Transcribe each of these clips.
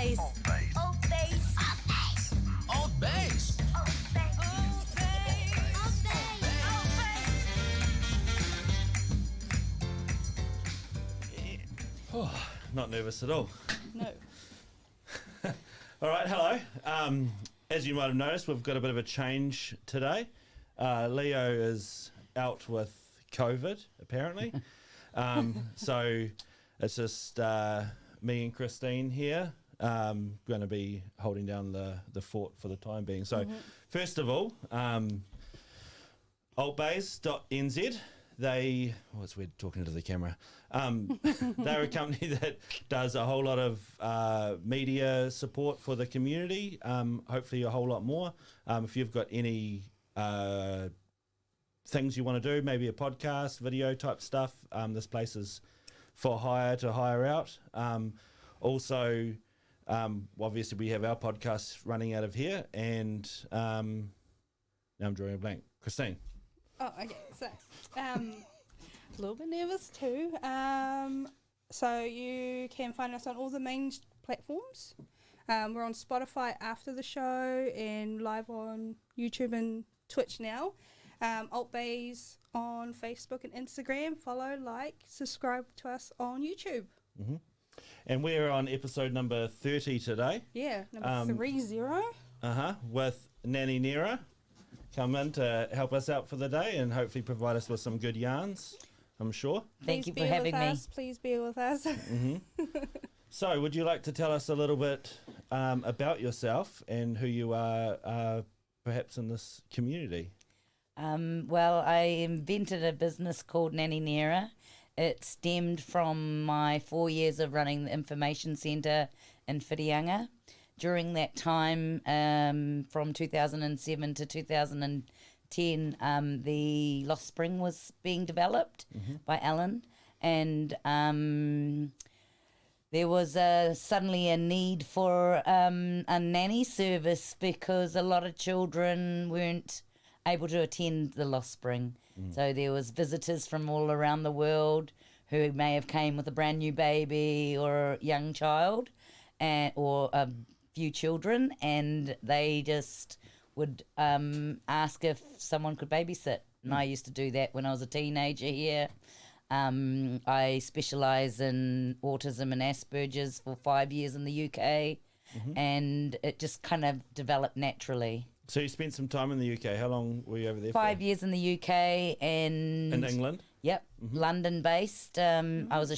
ALTBAYS. ALTBAYS. ALTBAYS. Oh, not nervous at all. No. All right, hello. As you might have noticed, we've got a bit of a change today. Leo is out with COVID, apparently. So it's just me and Christine here going to be holding down the fort for the time being. So first of all, ALTBAYS.nz. It's weird talking to the camera. They're a company that does a whole lot of media support for the community, hopefully a whole lot more. If you've got any things you want to do, maybe a podcast, video type stuff, this place is for hire to hire out. Also, obviously we have our podcast running out of here, and now I'm drawing a blank. Christine. Oh, okay. So, a little bit nervous too. So you can find us on all the main platforms. We're on Spotify after the show and live on YouTube and Twitch now. ALTBAYS on Facebook and Instagram. Follow, like, subscribe to us on YouTube. Mm-hmm. And we're on episode number 30 today. Yeah, number 30. With Nanny Neera. Come in to help us out for the day and hopefully provide us with some good yarns, I'm sure. Thank you for having me. Please bear with us. So, would you like to tell us a little bit about yourself and who you are perhaps in this community? Well, I invented a business called Nanny Neera. It stemmed from my 4 years of running the information centre in Whitianga. During that time, from 2007 to 2010, the Lost Spring was being developed by Alan, and there was suddenly a need for a nanny service because a lot of children weren't able to attend the Lost Spring. So there was visitors from all around the world who may have came with a brand new baby or a young child, or a few children, and they just would ask if someone could babysit. And I used to do that when I was a teenager here. I specialise in autism and Asperger's for 5 years in the UK, and it just kind of developed naturally. So you spent some time in the UK. How long were you over there 5 for? years in the UK and... In England? Yep, London-based. I was a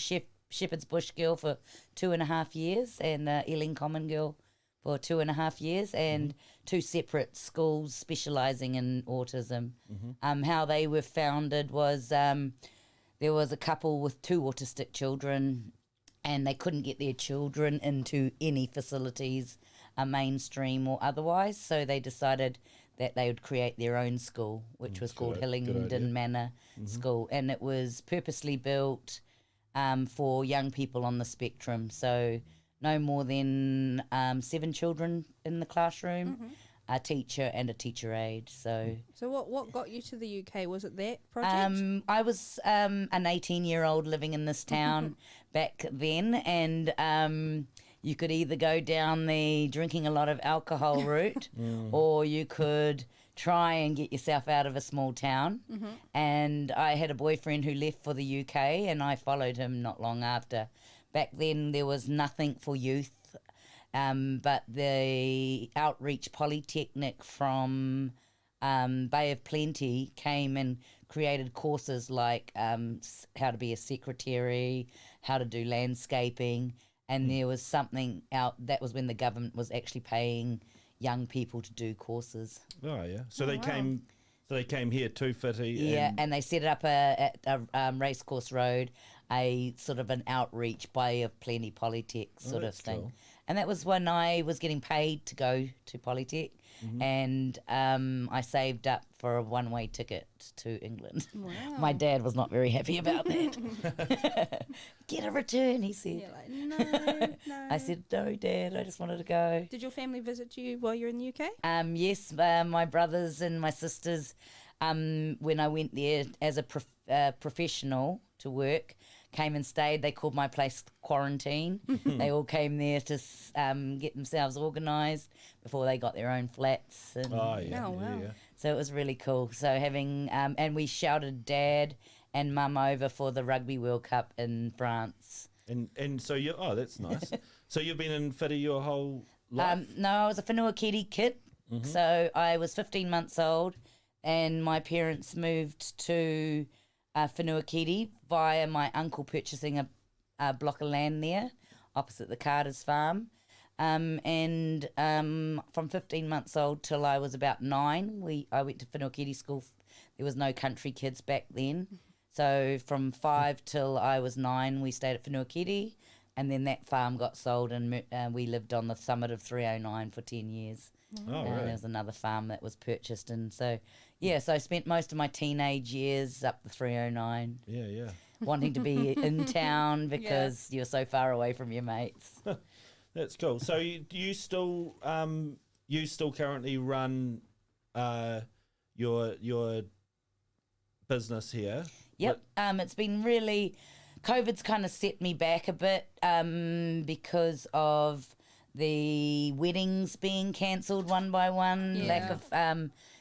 Shepherd's Bush girl for 2.5 years and Ealing Common girl for 2.5 years, and two separate schools specialising in autism. How they were founded was there was a couple with two autistic children, and they couldn't get their children into any facilities, mainstream or otherwise, so they decided that they would create their own school, which was called Hillingdon Manor School, and it was purposely built for young people on the spectrum, so no more than 7 children in the classroom, a teacher and a teacher aide. So what got you to the UK? Was it that project? I was an 18-year-old living in this town back then, and you could either go down the drinking a lot of alcohol route, or you could try and get yourself out of a small town. And I had a boyfriend who left for the UK, and I followed him not long after. Back then there was nothing for youth, but the Outreach Polytechnic from Bay of Plenty came and created courses like how to be a secretary, how to do landscaping, and there was something out, that was when the government was actually paying young people to do courses. Oh, yeah. So they came here to Whitty. Yeah, and they set it up at a Racecourse Road, a sort of an outreach Bay of Plenty Polytech sort of thing. Cool. And that was when I was getting paid to go to Polytech, and I saved up for a one-way ticket to England. Wow. My dad was not very happy about that. Get a return, he said. Yeah, like, no. I said, no, Dad, I just wanted to go. Did your family visit you while you were in the UK? Yes, my brothers and my sisters, when I went there as a professional to work, came and stayed. They called my place quarantine. They all came there to get themselves organised before they got their own flats. And Oh, yeah. Oh, wow. Yeah. so it was really cool. So having, and we shouted Dad and Mum over for the Rugby World Cup in France. And so you, oh, that's nice. So you've been in Whiri your whole life? No, I was a whenua kiri kid. So I was 15 months old and my parents moved to whenua kiri via my uncle purchasing a block of land there opposite the Carter's farm. And from 15 months old till I was about 9, I went to whenua kiri school. There was no country kids back then. So from 5 till I was 9, we stayed at whenua kiri, and then that farm got sold and we lived on the summit of 309 for 10 years. Oh, And right. there was another farm that was purchased. And so, yeah, so I spent most of my teenage years up the 309 Yeah, yeah. wanting to be in town because you're so far away from your mates. That's cool. So do you still currently run your business here? Yep. It's been really, COVID's kind of set me back a bit because of the weddings being cancelled one by one, lack of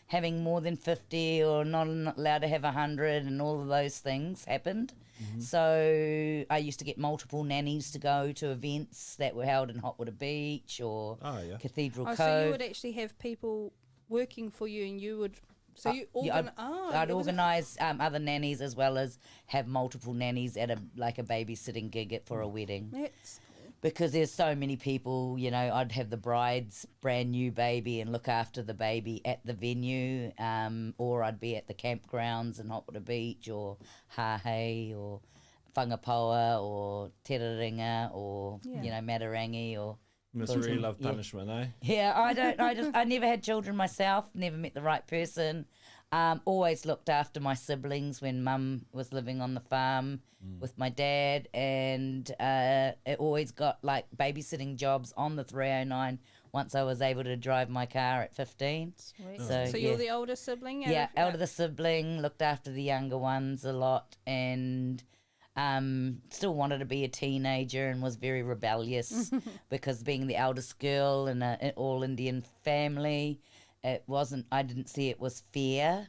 having more than 50 or not allowed to have 100, and all of those things happened. So I used to get multiple nannies to go to events that were held in Hot Water Beach or Oh, yeah. Cathedral Oh, Cove. so you would actually have people working for you, and you would. So you I'd organise other nannies as well as have multiple nannies at a babysitting gig for a wedding. That's Because there's so many people, you know, I'd have the bride's brand new baby and look after the baby at the venue, or I'd be at the campgrounds in Hot Water Beach or Hahei or Whangapoa or Teraringa or, you know, Matarangi or... Misery, love, punishment, eh? Yeah, I never had children myself, never met the right person. Always looked after my siblings when Mum was living on the farm with my dad, and it always got like babysitting jobs on the 309 once I was able to drive my car at 15. sweet. So, So yeah. you're the older sibling? Yeah, elder the sibling, looked after the younger ones a lot, and still wanted to be a teenager and was very rebellious because being the eldest girl in an all Indian family, I didn't see it was fair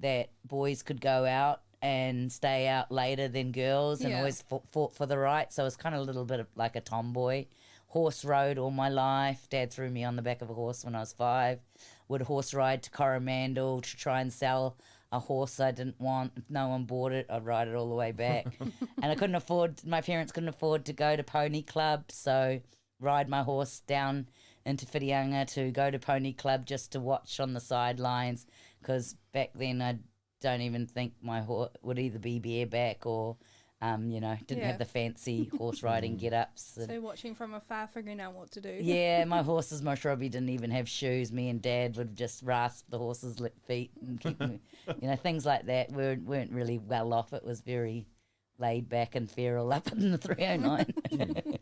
that boys could go out and stay out later than girls, and Yeah. always fought for the right. So I was kind of a little bit of like a tomboy. Horse rode all my life. Dad threw me on the back of a horse when I was 5. Would horse ride to Coromandel to try and sell a horse I didn't want. If no one bought it, I'd ride it all the way back. And my parents couldn't afford to go to pony club, so ride my horse down into Whirianga to go to pony club just to watch on the sidelines, because back then I don't even think my horse would either be bareback or, didn't have the fancy horse riding get-ups. So watching from afar, figuring out what to do. Yeah, my horses, my shrubby didn't even have shoes. Me and Dad would just rasp the horses' feet and keep them, things like that weren't really well off. It was very laid back and feral up in the 309.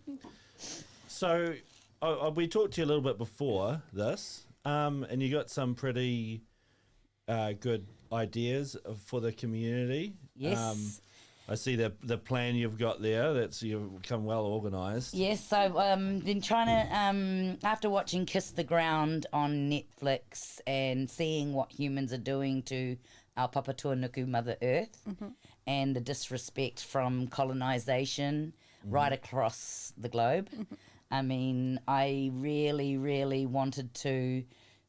So we talked to you a little bit before this, and you got some pretty good ideas for the community. Yes. I see the plan you've got there. You've become well organised. Yes, so been trying to, after watching Kiss the Ground on Netflix and seeing what humans are doing to our Papatūānuku Mother Earth and the disrespect from colonisation right across the globe. I mean, I really, really wanted to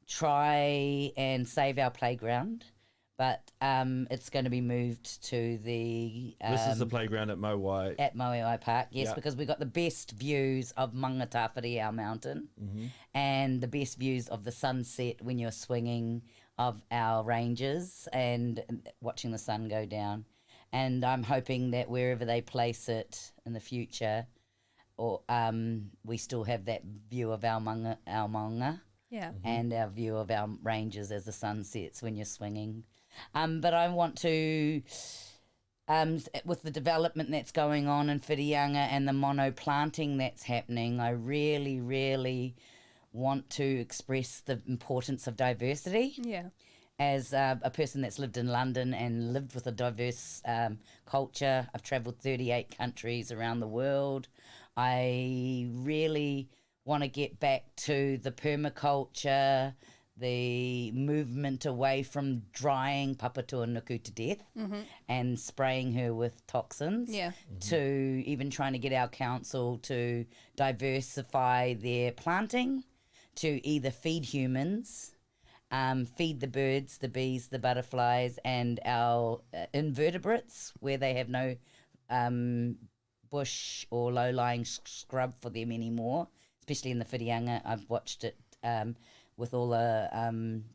try and save our playground, but it's going to be moved to the... This is the playground at Mowai. At Moeoi Park, yes, Yeah. because we got the best views of Mangatawhiri, our mountain, and the best views of the sunset when you're swinging of our ranges and watching the sun go down. And I'm hoping that wherever they place it in the future, or we still have that view of our maunga Yeah. and our view of our ranges as the sun sets when you're swinging. But I want to, with the development that's going on in Whirianga and the monoplanting that's happening, I really, really want to express the importance of diversity. Yeah. as a person that's lived in London and lived with a diverse culture. I've travelled 38 countries around the world. I really want to get back to the permaculture, the movement away from drying Papatua Nuku to death and spraying her with toxins, to even trying to get our council to diversify their planting, to either feed humans, feed the birds, the bees, the butterflies, and our invertebrates where they have no bush or low-lying scrub for them anymore, especially in the whirianga. I've watched it with all the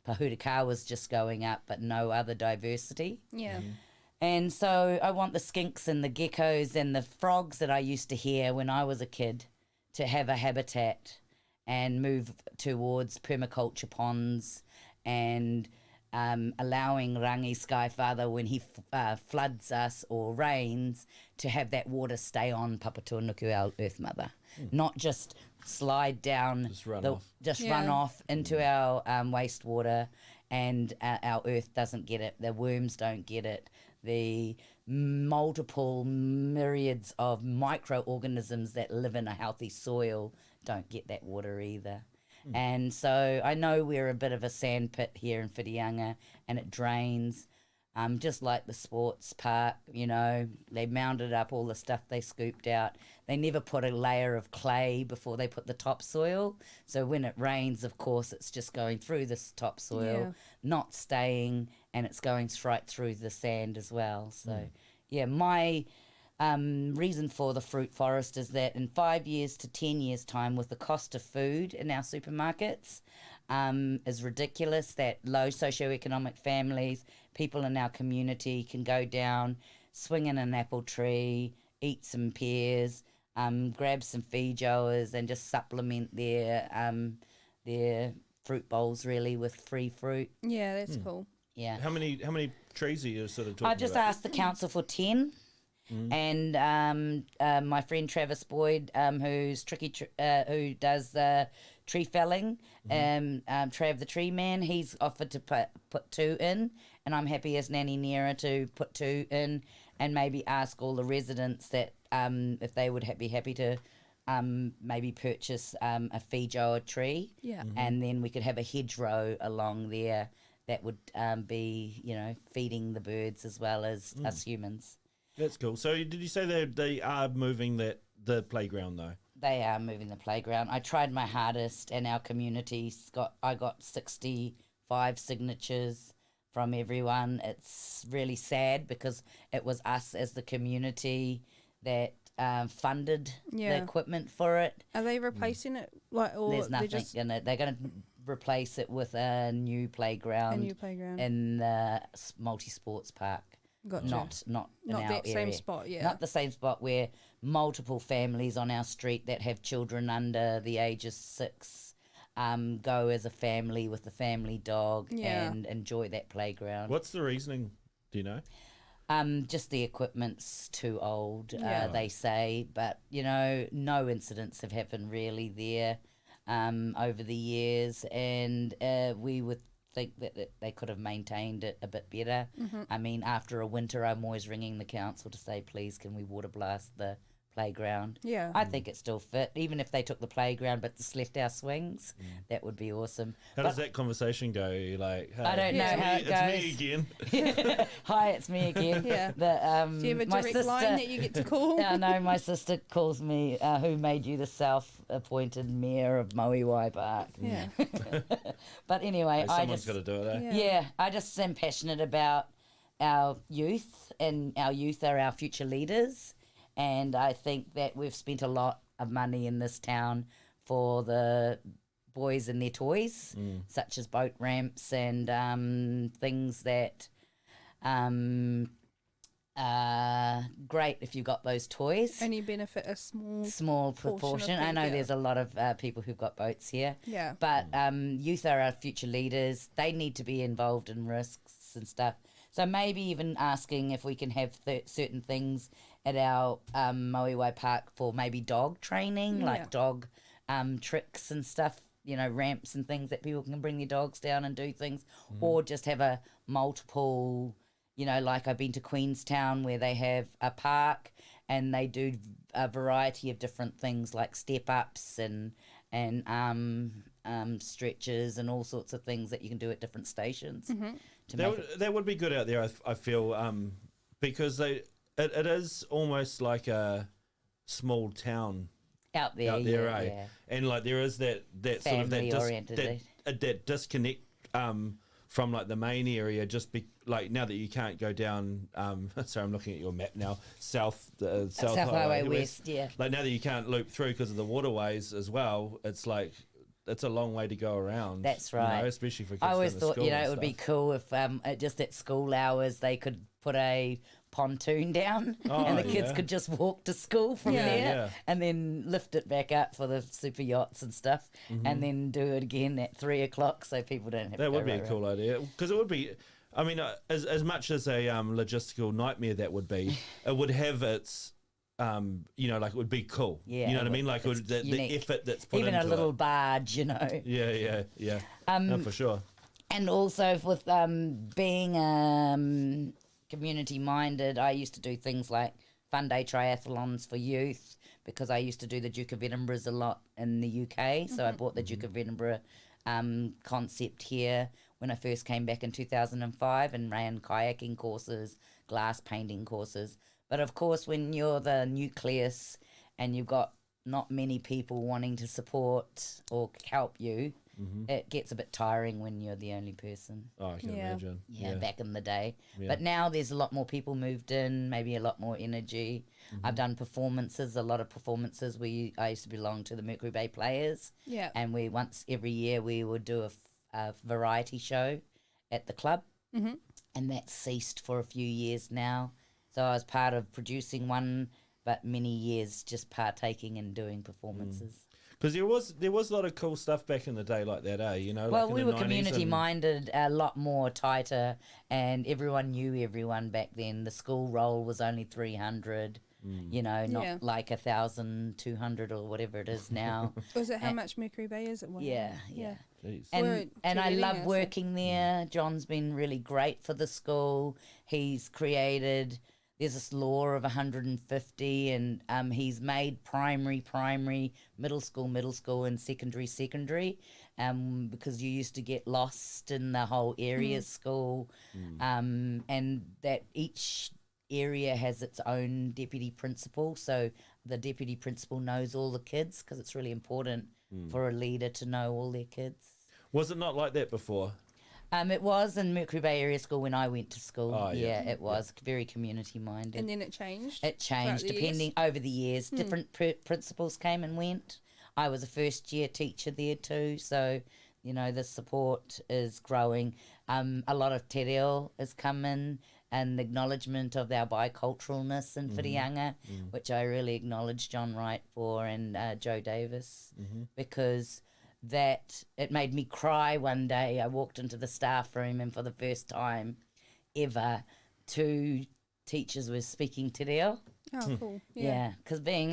pahurikawas just going up, but no other diversity. Yeah. And so I want the skinks and the geckos and the frogs that I used to hear when I was a kid to have a habitat and move towards permaculture ponds and allowing Rangi Skyfather, when he floods us or rains, to have that water stay on Papatua Nuku, our Earth Mother, not just slide down, run off into our wastewater, and our Earth doesn't get it, the worms don't get it, the multiple myriads of microorganisms that live in a healthy soil don't get that water either. And so I know we're a bit of a sand pit here in Whirianga, and it drains, just like the sports park, you know, they mounded up all the stuff they scooped out. They never put a layer of clay before they put the topsoil. So when it rains, of course, it's just going through this topsoil, not staying, and it's going straight through the sand as well. So, my reason for the fruit forest is that in 5 years to 10 years' time, with the cost of food in our supermarkets is ridiculous, that low socioeconomic families, people in our community can go down, swing in an apple tree, eat some pears, grab some feijoas and just supplement their fruit bowls really with free fruit. Yeah, that's cool. Yeah. How many trees are you sort of talking I just about? asked the council for 10. And my friend Travis Boyd, who does tree felling, Trav the Tree Man, he's offered to put 2 in, and I'm happy as Nanny Neera to put 2 in, and maybe ask all the residents that if they would be happy to maybe purchase a feijoa tree, and then we could have a hedgerow along there that would be, you know, feeding the birds as well as us humans. That's cool. So did you say they are moving the playground though? They are moving the playground. I tried my hardest, and our community's I got 65 signatures from everyone. It's really sad because it was us as the community that funded the equipment for it. Are they replacing it? Or there's nothing in it. They're going to replace it with a new playground. In the multi-sports park. Gotcha. Not in our that area. same spot, Not the same spot where multiple families on our street that have children under the age of 6 go as a family with the family dog and enjoy that playground. What's the reasoning? Do you know? Just the equipment's too old, they say. But, you know, no incidents have happened really there over the years. And we would think that they could have maintained it a bit better. I mean, after a winter, I'm always ringing the council to say, please, can we water blast the playground? Yeah. I think it's still fit. Even if they took the playground but just left our swings, that would be awesome. How does that conversation go? You're like, hey, I don't know how it goes. It's me again. Hi, it's me again. Yeah. Do you have a direct line that you get to call? No, my sister calls me, who made you the self-appointed mayor of Mauiwai Park. Yeah. But anyway, Someone's got to do it, eh? Yeah, I just am passionate about our youth, and our youth are our future leaders. And I think that we've spent a lot of money in this town for the boys and their toys, such as boat ramps and things that great if you got those toys. And you benefit a small proportion. I know there's a lot of people who've got boats here. Yeah. But youth are our future leaders. They need to be involved in risks and stuff. So maybe even asking if we can have certain things at our Mauiwai Park for maybe dog training, like dog tricks and stuff ramps and things that people can bring their dogs down and do things, or just have a multiple, like I've been to Queenstown where they have a park and they do a variety of different things like step ups and stretches and all sorts of things that you can do at different stations. That would be good out there, I feel, because it is almost like a small town out there, eh? And like there is that sort of that disconnect from like the main area, like now that you can't go down. Sorry, I'm looking at your map now. South Highway West, yeah. Like now that you can't loop through because of the waterways as well, it's like it's a long way to go around. That's right. Especially for kids. I always going to thought, school it would be cool if just at school hours they could put a pontoon down and the kids could just walk to school from there and then lift it back up for the super yachts and stuff and then do it again at 3 o'clock so people don't have to go. That would be a cool idea, because it would be, I mean, as much as a logistical nightmare that would be, it would have its like it would be cool. Yeah, you know what I mean? Like the effort that's put even into a little it. barge, Yeah. No, for sure. And also with being community-minded, I used to do things like fun day triathlons for youth because I used to do the Duke of Edinburgh's a lot in the UK. So I brought the Duke of Edinburgh concept here when I first came back in 2005 and ran kayaking courses, glass painting courses. But of course, when you're the nucleus and you've got not many people wanting to support or help you, it gets a bit tiring when you're the only person. Oh, I can imagine. Yeah, back in the day. Yeah. But now there's a lot more people moved in, maybe a lot more energy. I've done performances, a lot of performances. I used to belong to the Mercury Bay Players. Yeah. And once every year we would do a variety show at the club. And that ceased for a few years now. So I was part of producing one, but many years just partaking and doing performances. Because there was a lot of cool stuff back in the day like that, eh? Well, like we were community-minded, a lot more tighter, and everyone knew everyone back then. The school roll was only 300, not like 1,200 or whatever it is now. Was it how much Mercury Bay is it? Yeah. Jeez. And I love working there. John's been really great for the school. He's created... There's this law of 150 and he's made primary, middle school and secondary because you used to get lost in the whole area school and that each area has its own deputy principal. So the deputy principal knows all the kids because it's really important for a leader to know all their kids. Was it not like that before? It was in Mercury Bay Area School when I went to school. Oh, yeah. It was very community-minded. And then it changed? It changed depending over the years. Different principals came and went. I was a first-year teacher there too, so, the support is growing. A lot of te reo has come in and the acknowledgement of our biculturalness in Whirianga, which I really acknowledge John Wright for and Joe Davis because... that it made me cry one day. I walked into the staff room and for the first time ever 2 teachers were speaking te reo. Oh, cool. Yeah, because being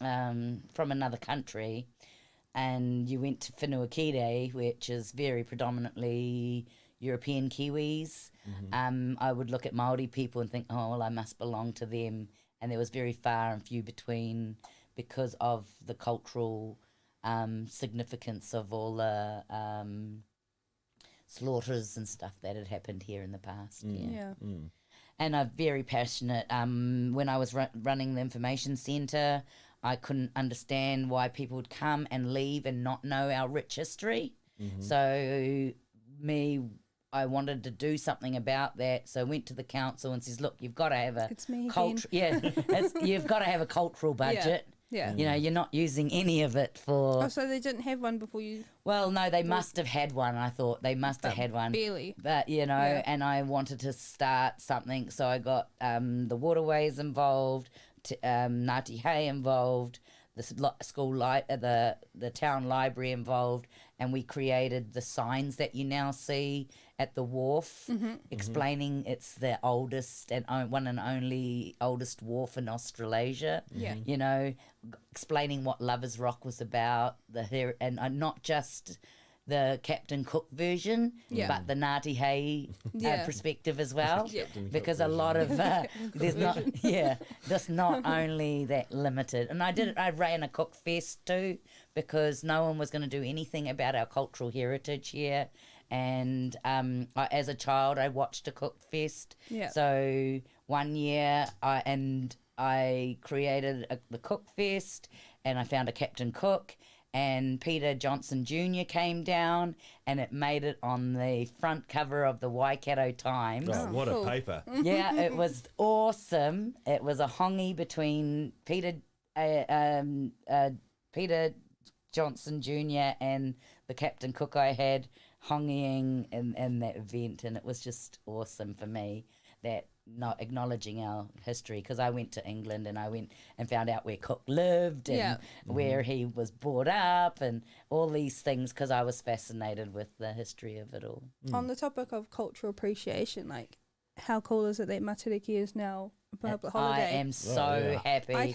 from another country and you went to Whenua, which is very predominantly European Kiwis, I would look at Māori people and think, oh, well, I must belong to them. And there was very far and few between because of the cultural... significance of all the slaughters and stuff that had happened here in the past. And I'm very passionate. When I was running the information centre, I couldn't understand why people would come and leave and not know our rich history. So I wanted to do something about that. So I went to the council and says, look, you've got to have a culture. Yeah, you've got to have a cultural budget. Yeah. You're not using any of it for... Oh, so they didn't have one before you... Well, no, they must have had one. I thought they must have had one. Barely. But, and I wanted to start something. So I got the waterways involved, Ngāti Hei involved, the town library involved, and we created the signs that you now see at the wharf, explaining it's the oldest and one and only oldest wharf in Australasia. Yeah. You know, explaining what Lovers Rock was about, and not just the Captain Cook version, Yeah. but the Ngāti Hei Yeah. perspective as well. Yeah. Because a lot of there's not just not only that limited. And I ran a cook fest too, because no one was going to do anything about our cultural heritage here. And as a child, I watched a cook fest. Yeah. So one year, I created the cook fest, and I found a Captain Cook. And Peter Johnson Jr. came down, and it made it on the front cover of the Waikato Times. Oh, what cool. a paper. Yeah, it was awesome. It was a hongi between Peter Johnson Jr. and the Captain Cook I had hongiing in that event, and it was just awesome for me, that not acknowledging our history, because I went to England and I went and found out where Cook lived and Yeah. where he was brought up and all these things, because I was fascinated with the history of it all. On the topic of cultural appreciation, like, how cool is it that Matariki is now a public holiday? I am so happy. I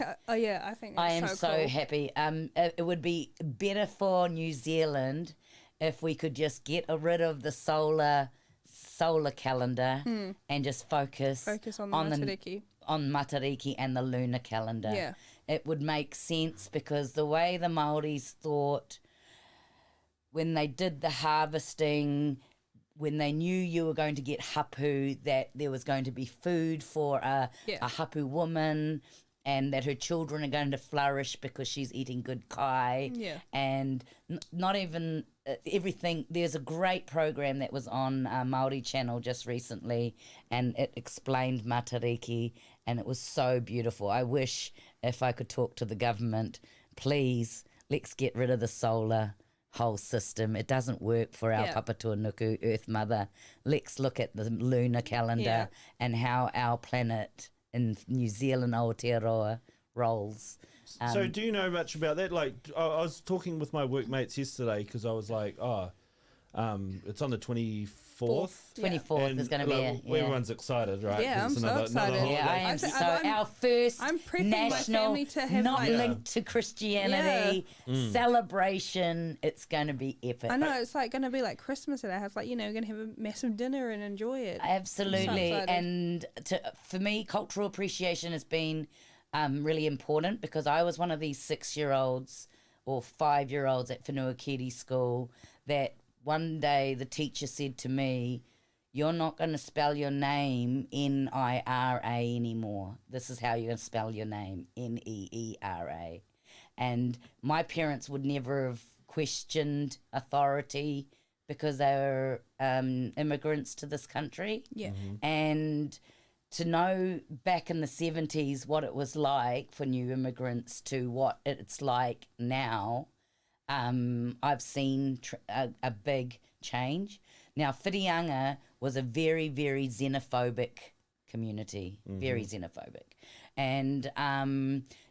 think that's I am so cool. happy. It would be better for New Zealand if we could just get rid of the solar calendar and just focus on the Matariki. on Matariki and the lunar calendar. Yeah. It would make sense, because the way the Māoris thought when they did the harvesting, when they knew you were going to get hapu, that there was going to be food for a hapu woman, and that her children are going to flourish because she's eating good kai. Yeah. And not even everything. There's a great program that was on Māori Channel just recently, and it explained Matariki, and it was so beautiful. I wish if I could talk to the government, please, let's get rid of the solar whole system. It doesn't work for our Papatūānuku, Earth Mother. Let's look at the lunar calendar and how our planet in New Zealand, Aotearoa, rolls. So do you know much about that? Like, I was talking with my workmates yesterday, because I was like, it's on the 24th. 24th is going to be everyone's excited, right? Yeah, 'Cause I'm it's so excited. holiday. Yeah, I am. think So I'm- our first I'm prepping my national, family to have, not like- linked to Christianity, celebration. It's going to be epic. I know, it's like going to be like Christmas at our house. Like, you know, we're going to have a massive dinner and enjoy it. Absolutely. So excited. And for me, cultural appreciation has been really important, because I was one of these 6-year-olds or 5-year-olds at Whenua Kiri School that one day the teacher said to me, "You're not going to spell your name Neera anymore. This is how you're going to spell your name, Neera." And my parents would never have questioned authority, because they were immigrants to this country. Yeah. And to know back in the 70s what it was like for new immigrants to what it's like now, I've seen a big change. Now, Whirianga was a very, very xenophobic community, very xenophobic. And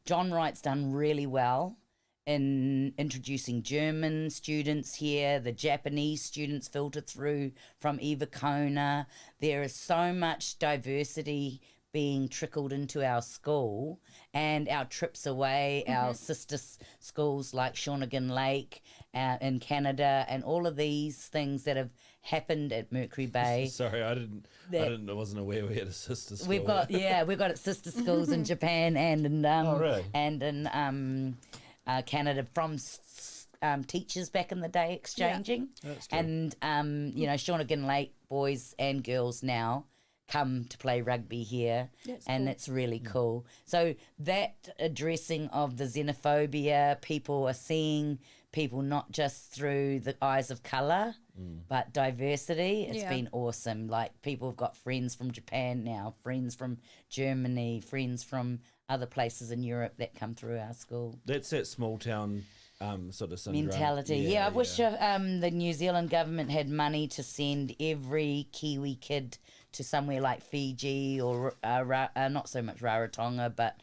John Wright's done really well in introducing German students here. The Japanese students filter through from Ivakona. There is so much diversity being trickled into our school, and our trips away, our sister schools like Shawnigan Lake in Canada, and all of these things that have happened at Mercury Bay. Sorry, I wasn't aware we had a sister school. We've got sister schools in Japan and in really? and in Canada from teachers back in the day exchanging. That's cool. And Shawnigan Lake boys and girls now come to play rugby here. That's and cool. it's really cool. So that addressing of the xenophobia, people are seeing people not just through the eyes of colour, but diversity. It's Yeah. been awesome. Like, people have got friends from Japan now, friends from Germany, friends from other places in Europe that come through our school. That's that small town sort of syndrome. Mentality. Yeah, I wish the New Zealand government had money to send every Kiwi kid to somewhere like Fiji or not so much Rarotonga, but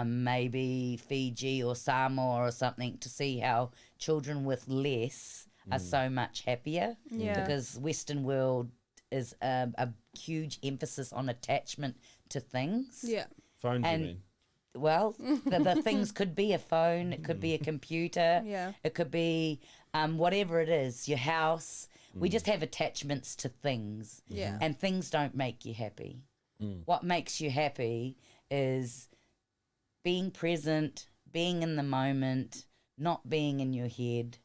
maybe Fiji or Samoa or something, to see how children with less are so much happier. Yeah. Because Western world is a huge emphasis on attachment to things. Yeah. Phones, And- you mean? Well, the things could be a phone, it could be a computer, Yeah. it could be whatever it is, your house. We just have attachments to things. Yeah. And things don't make you happy. What makes you happy is being present, being in the moment, not being in your head.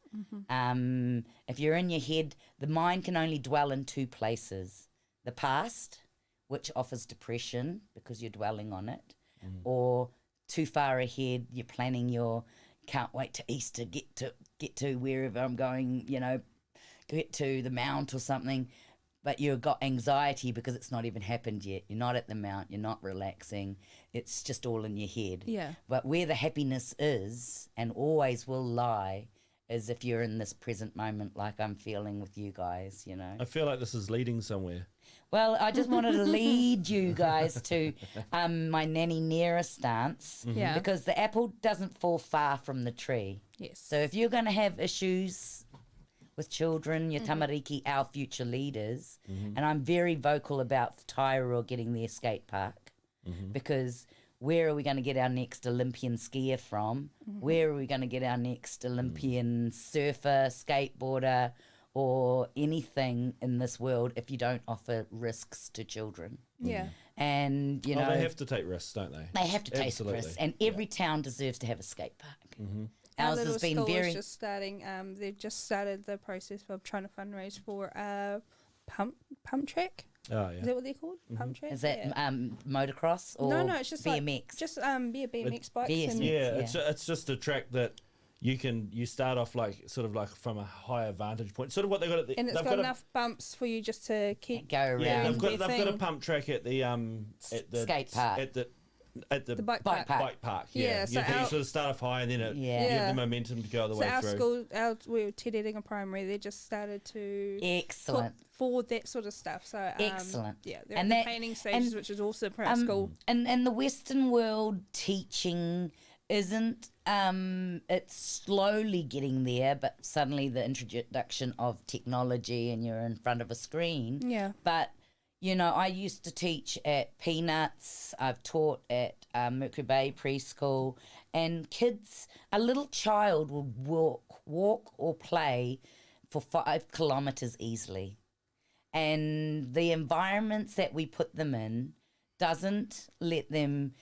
If you're in your head, the mind can only dwell in two places: the past, which offers depression because you're dwelling on it, or too far ahead, you're planning your can't wait to Easter, get to wherever I'm going, get to the mount or something. But you've got anxiety because it's not even happened yet. You're not at the mount. You're not relaxing. It's just all in your head. Yeah. But where the happiness is and always will lie is if you're in this present moment like I'm feeling with you guys, I feel like this is leading somewhere. Well, I just wanted to lead you guys to my Nanny Neera stance. Yeah. Because the apple doesn't fall far from the tree. Yes. So if you're going to have issues with children, your tamariki, our future leaders, and I'm very vocal about Aotearoa getting their skate park, because where are we going to get our next Olympian skier from? Where are we going to get our next Olympian surfer, skateboarder, or anything in this world if you don't offer risks to children? Yeah. And, you know, they have to take risks, don't they? they have to take Absolutely. risks, and every town deserves to have a skate park. Our Ours little has been school very... is just starting. They've just started the process of trying to fundraise for a pump track. Oh, Is yeah. that what they're called? Pump track. Is that Yeah. motocross or No, it's just BMX? like just BMX bikes. BMX, And Yeah, Yeah. it's just a track that you start off like sort of like from a higher vantage point. Sort of what they got at the. and it's they've got a- enough bumps for you just to keep. Go around. Yeah, Around they've got their a thing. pump track at the skate park. at the The bike Bike park. park. bike park. Yeah, Yeah, so you our- sort of start off high and then you Yeah. have Yeah. the momentum to go the So way our through. school, we were Te Rerenga Primary. They just started to Excellent. put forward that sort of stuff. So Excellent. Yeah, they're And in that- the painting stages, and, which is also for our school. And the Western world teaching isn't, it's slowly getting there, but suddenly the introduction of technology and you're in front of a screen. Yeah. But, you know, I used to teach at Peanuts. I've taught at Mercury Bay Preschool. And kids, a little child will walk or play for 5 kilometres easily. And the environments that we put them in doesn't let them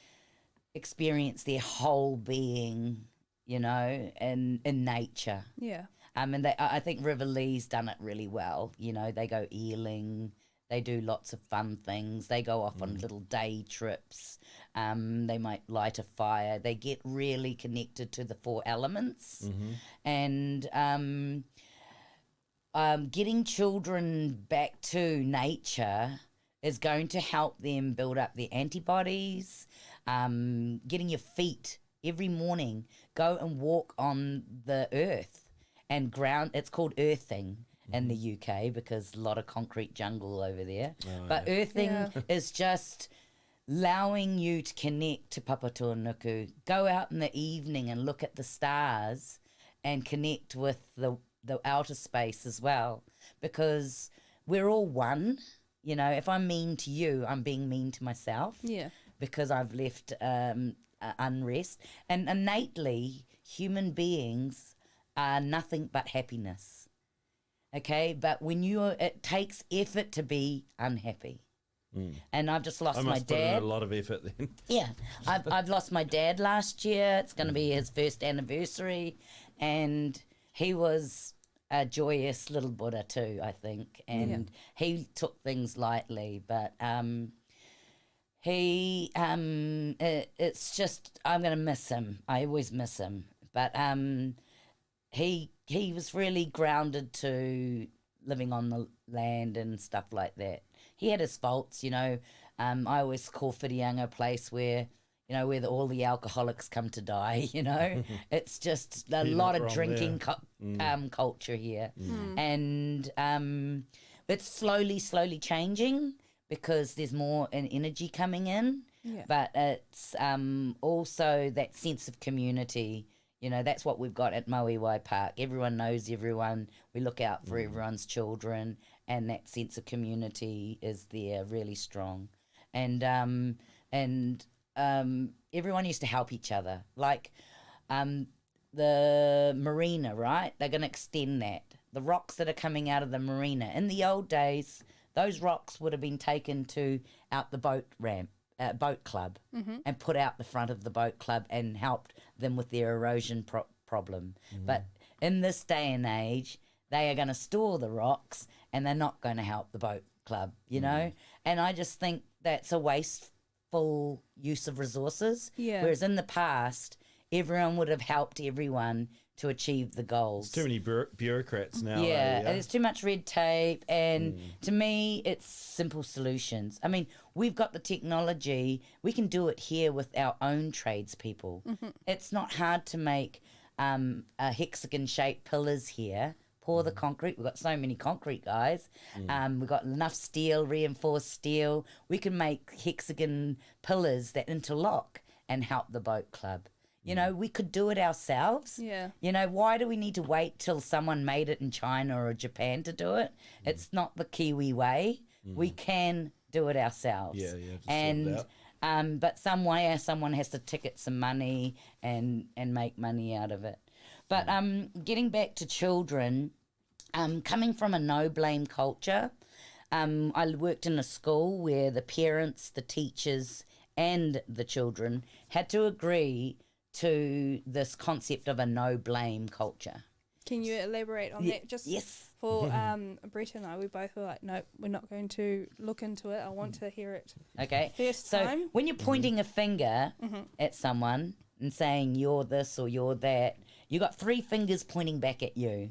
experience their whole being, you know, in nature. Yeah. And I think River Lee's done it really well. You know, they go eeling, they do lots of fun things. They go off on little day trips. They might light a fire. They get really connected to the 4 elements. And getting children back to nature is going to help them build up their antibodies. Getting your feet every morning, go and walk on the earth and ground. It's called earthing in the UK because a lot of concrete jungle over there. But earthing Yeah. is just allowing you to connect to Papatūānuku. Go out in the evening and look at the stars and connect with the outer space as well, because we're all one. You know, if I'm mean to you, I'm being mean to myself. Yeah. Because I've left unrest. And innately, human beings are nothing but happiness. Okay? But when it takes effort to be unhappy. And I've just lost I my must put in dad. a lot of effort then. Yeah, I've lost my dad last year. It's going to be his first anniversary, and he was a joyous little Buddha too, I think, and he took things lightly. But it's just I'm going to miss him. I always miss him. But he was really grounded to living on the land and stuff like that. He had his faults, you know. I always call Whirianga a place where, you know, where all the alcoholics come to die, you know. It's just a You're lot not of wrong drinking there. culture here. And it's slowly changing because there's more energy coming in. Yeah. But it's also that sense of community. You know, that's what we've got at Mauiwai Park. Everyone knows everyone. We look out for everyone's children, and that sense of community is there, really strong. And everyone used to help each other. Like the Marina, right? They're going to extend that. The rocks that are coming out of the Marina. In the old days, those rocks would have been taken to out the boat ramp. Boat club and put out the front of the boat club and helped them with their erosion problem. But in this day and age, they are going to store the rocks and they're not going to help the boat club, you know? And I just think that's a wasteful use of resources. Yeah. Whereas in the past, everyone would have helped everyone to achieve the goals. Too many bureaucrats now. Yeah, there's too much red tape, and to me, it's simple solutions. I mean, we've got the technology; we can do it here with our own tradespeople. It's not hard to make a hexagon-shaped pillars here. Pour the concrete. We've got so many concrete guys. We've got enough steel, reinforced steel. We can make hexagon pillars that interlock and help the boat club. You know, we could do it ourselves. Yeah. You know, why do we need to wait till someone made it in China or Japan to do it? It's not the Kiwi way. We can do it ourselves. Yeah, just and sort it out. but someone has to ticket some money and make money out of it. But getting back to children, coming from a no blame culture, I worked in a school where the parents, the teachers, and the children had to agree to this concept of a no blame culture. Can you elaborate on that? Just yes. for Brett and I, we both were like, no, we're not going to look into it. I want to hear it. Okay. First so time. when you're pointing a finger at someone and saying you're this or you're that, you got three fingers pointing back at you.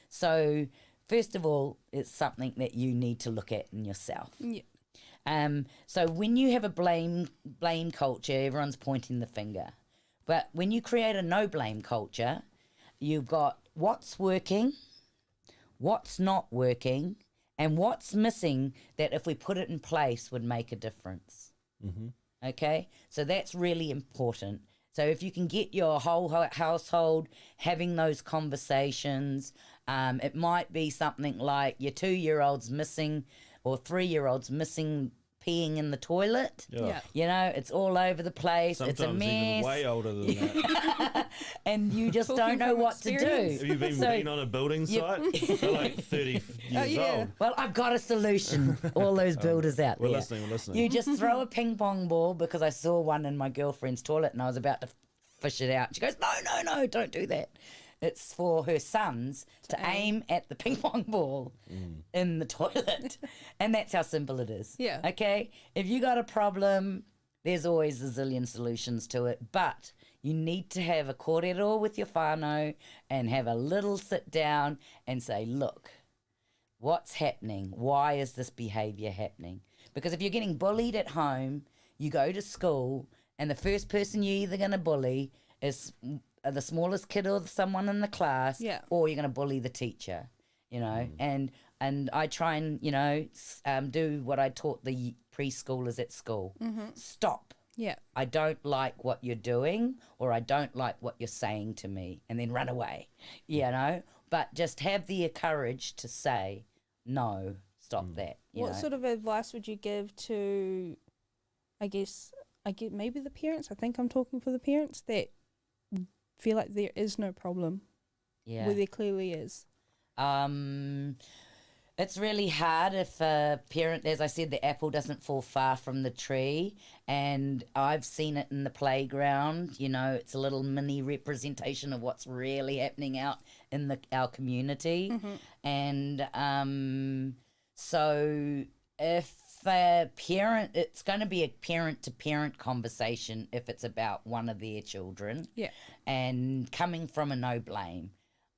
So first of all, it's something that you need to look at in yourself. Yeah. So when you have a blame culture, everyone's pointing the finger. But when you create a no blame culture, you've got what's working, what's not working, and what's missing that if we put it in place would make a difference. Okay? So that's really important. So if you can get your whole household having those conversations, it might be something like your 2-year-old's missing or 3-year-old's missing peeing in the toilet. Yeah. You know, it's all over the place. Sometimes it's a mess. even way older than that. And you just Talking don't know from what to do. experience. Have you been on a building site for like 30 years old? Well, I've got a solution. All those builders out We're there. listening. You just throw a ping pong ball, because I saw one in my girlfriend's toilet and I was about to fish it out. She goes, no, don't do that. It's for her sons to aim at the ping pong ball in the toilet. And that's how simple it is. Yeah. Okay? If you got a problem, there's always a zillion solutions to it. But you need to have a kōrero with your whānau and have a little sit down and say, look, what's happening? Why is this behaviour happening? Because if you're getting bullied at home, you go to school and the first person you're either going to bully is the smallest kid or someone in the class, or you're going to bully the teacher, you know. And I try and, you know, do what I taught the preschoolers at school. Stop. Yeah. I don't like what you're doing, or I don't like what you're saying to me, and then run away, you know. But just have the courage to say, no, stop that. What sort of advice would you give to, I guess maybe the parents? I think I'm talking for the parents that feel like there is no problem where there clearly is. It's really hard if a parent, as I said, the apple doesn't fall far from the tree, and I've seen it in the playground. You know, it's a little mini representation of what's really happening out in our community. And so if a parent, it's going to be a parent-to-parent conversation if it's about one of their children. Yeah. And coming from a no blame.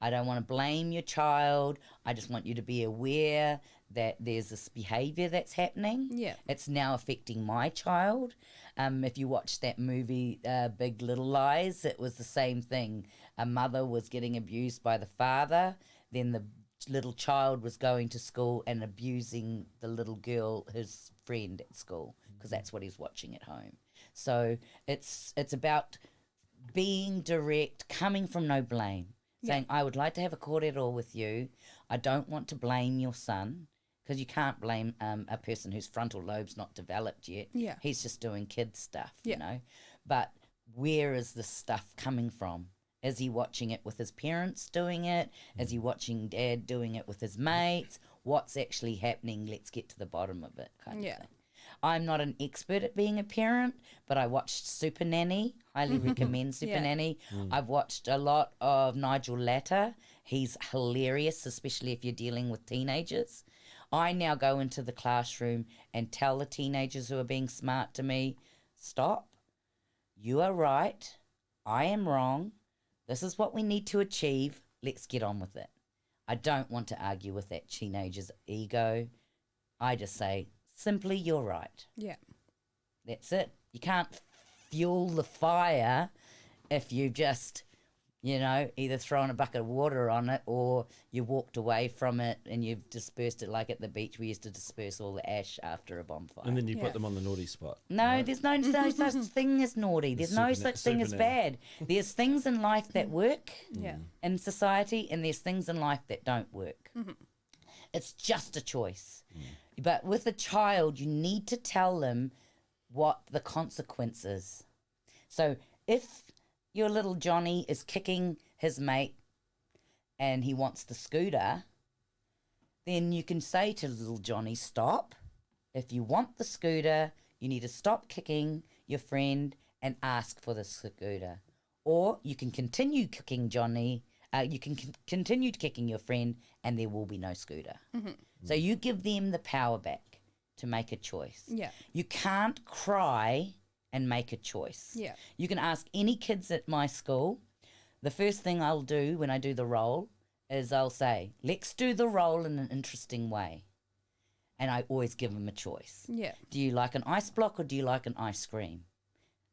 I don't want to blame your child. I just want you to be aware that there's this behaviour that's happening. Yeah. It's now affecting my child. If you watch that movie, Big Little Lies, it was the same thing. A mother was getting abused by the father. Then the little child was going to school and abusing the little girl, his friend at school, because that's what he's watching at home. So it's about being direct, coming from no blame, saying, I would like to have a kōrero with you. I don't want to blame your son, because you can't blame a person whose frontal lobe's not developed yet. Yeah. He's just doing kid stuff, you know. But where is this stuff coming from? Is he watching it with his parents doing it? Is he watching dad doing it with his mates? What's actually happening? Let's get to the bottom of it, kind of thing. I'm not an expert at being a parent, but I watched Super Nanny. Highly recommend Super Nanny. I've watched a lot of Nigel Latta. He's hilarious, especially if you're dealing with teenagers. I now go into the classroom and tell the teenagers who are being smart to me, stop. You are right. I am wrong. This is what we need to achieve. Let's get on with it. I don't want to argue with that teenager's ego. I just say, simply, you're right. Yeah. That's it. You can't fuel the fire if you just, you know, either thrown a bucket of water on it or you walked away from it and you've dispersed it, like at the beach we used to disperse all the ash after a bonfire. And then you put them on the naughty spot. No, right? there's no such thing as naughty. There's no such thing as bad. There's things in life that work in society, and there's things in life that don't work. It's just a choice. But with a child, you need to tell them what the consequence is. So if your little Johnny is kicking his mate and he wants the scooter, then you can say to little Johnny, stop. If you want the scooter, you need to stop kicking your friend and ask for the scooter. Or you can continue kicking Johnny, you can continue kicking your friend and there will be no scooter. So you give them the power back to make a choice. Yeah. You can't cry and make a choice. Yeah. You can ask any kids at my school. The first thing I'll do when I do the role is I'll say, let's do the role in an interesting way. And I always give them a choice. Yeah. Do you like an ice block or do you like an ice cream?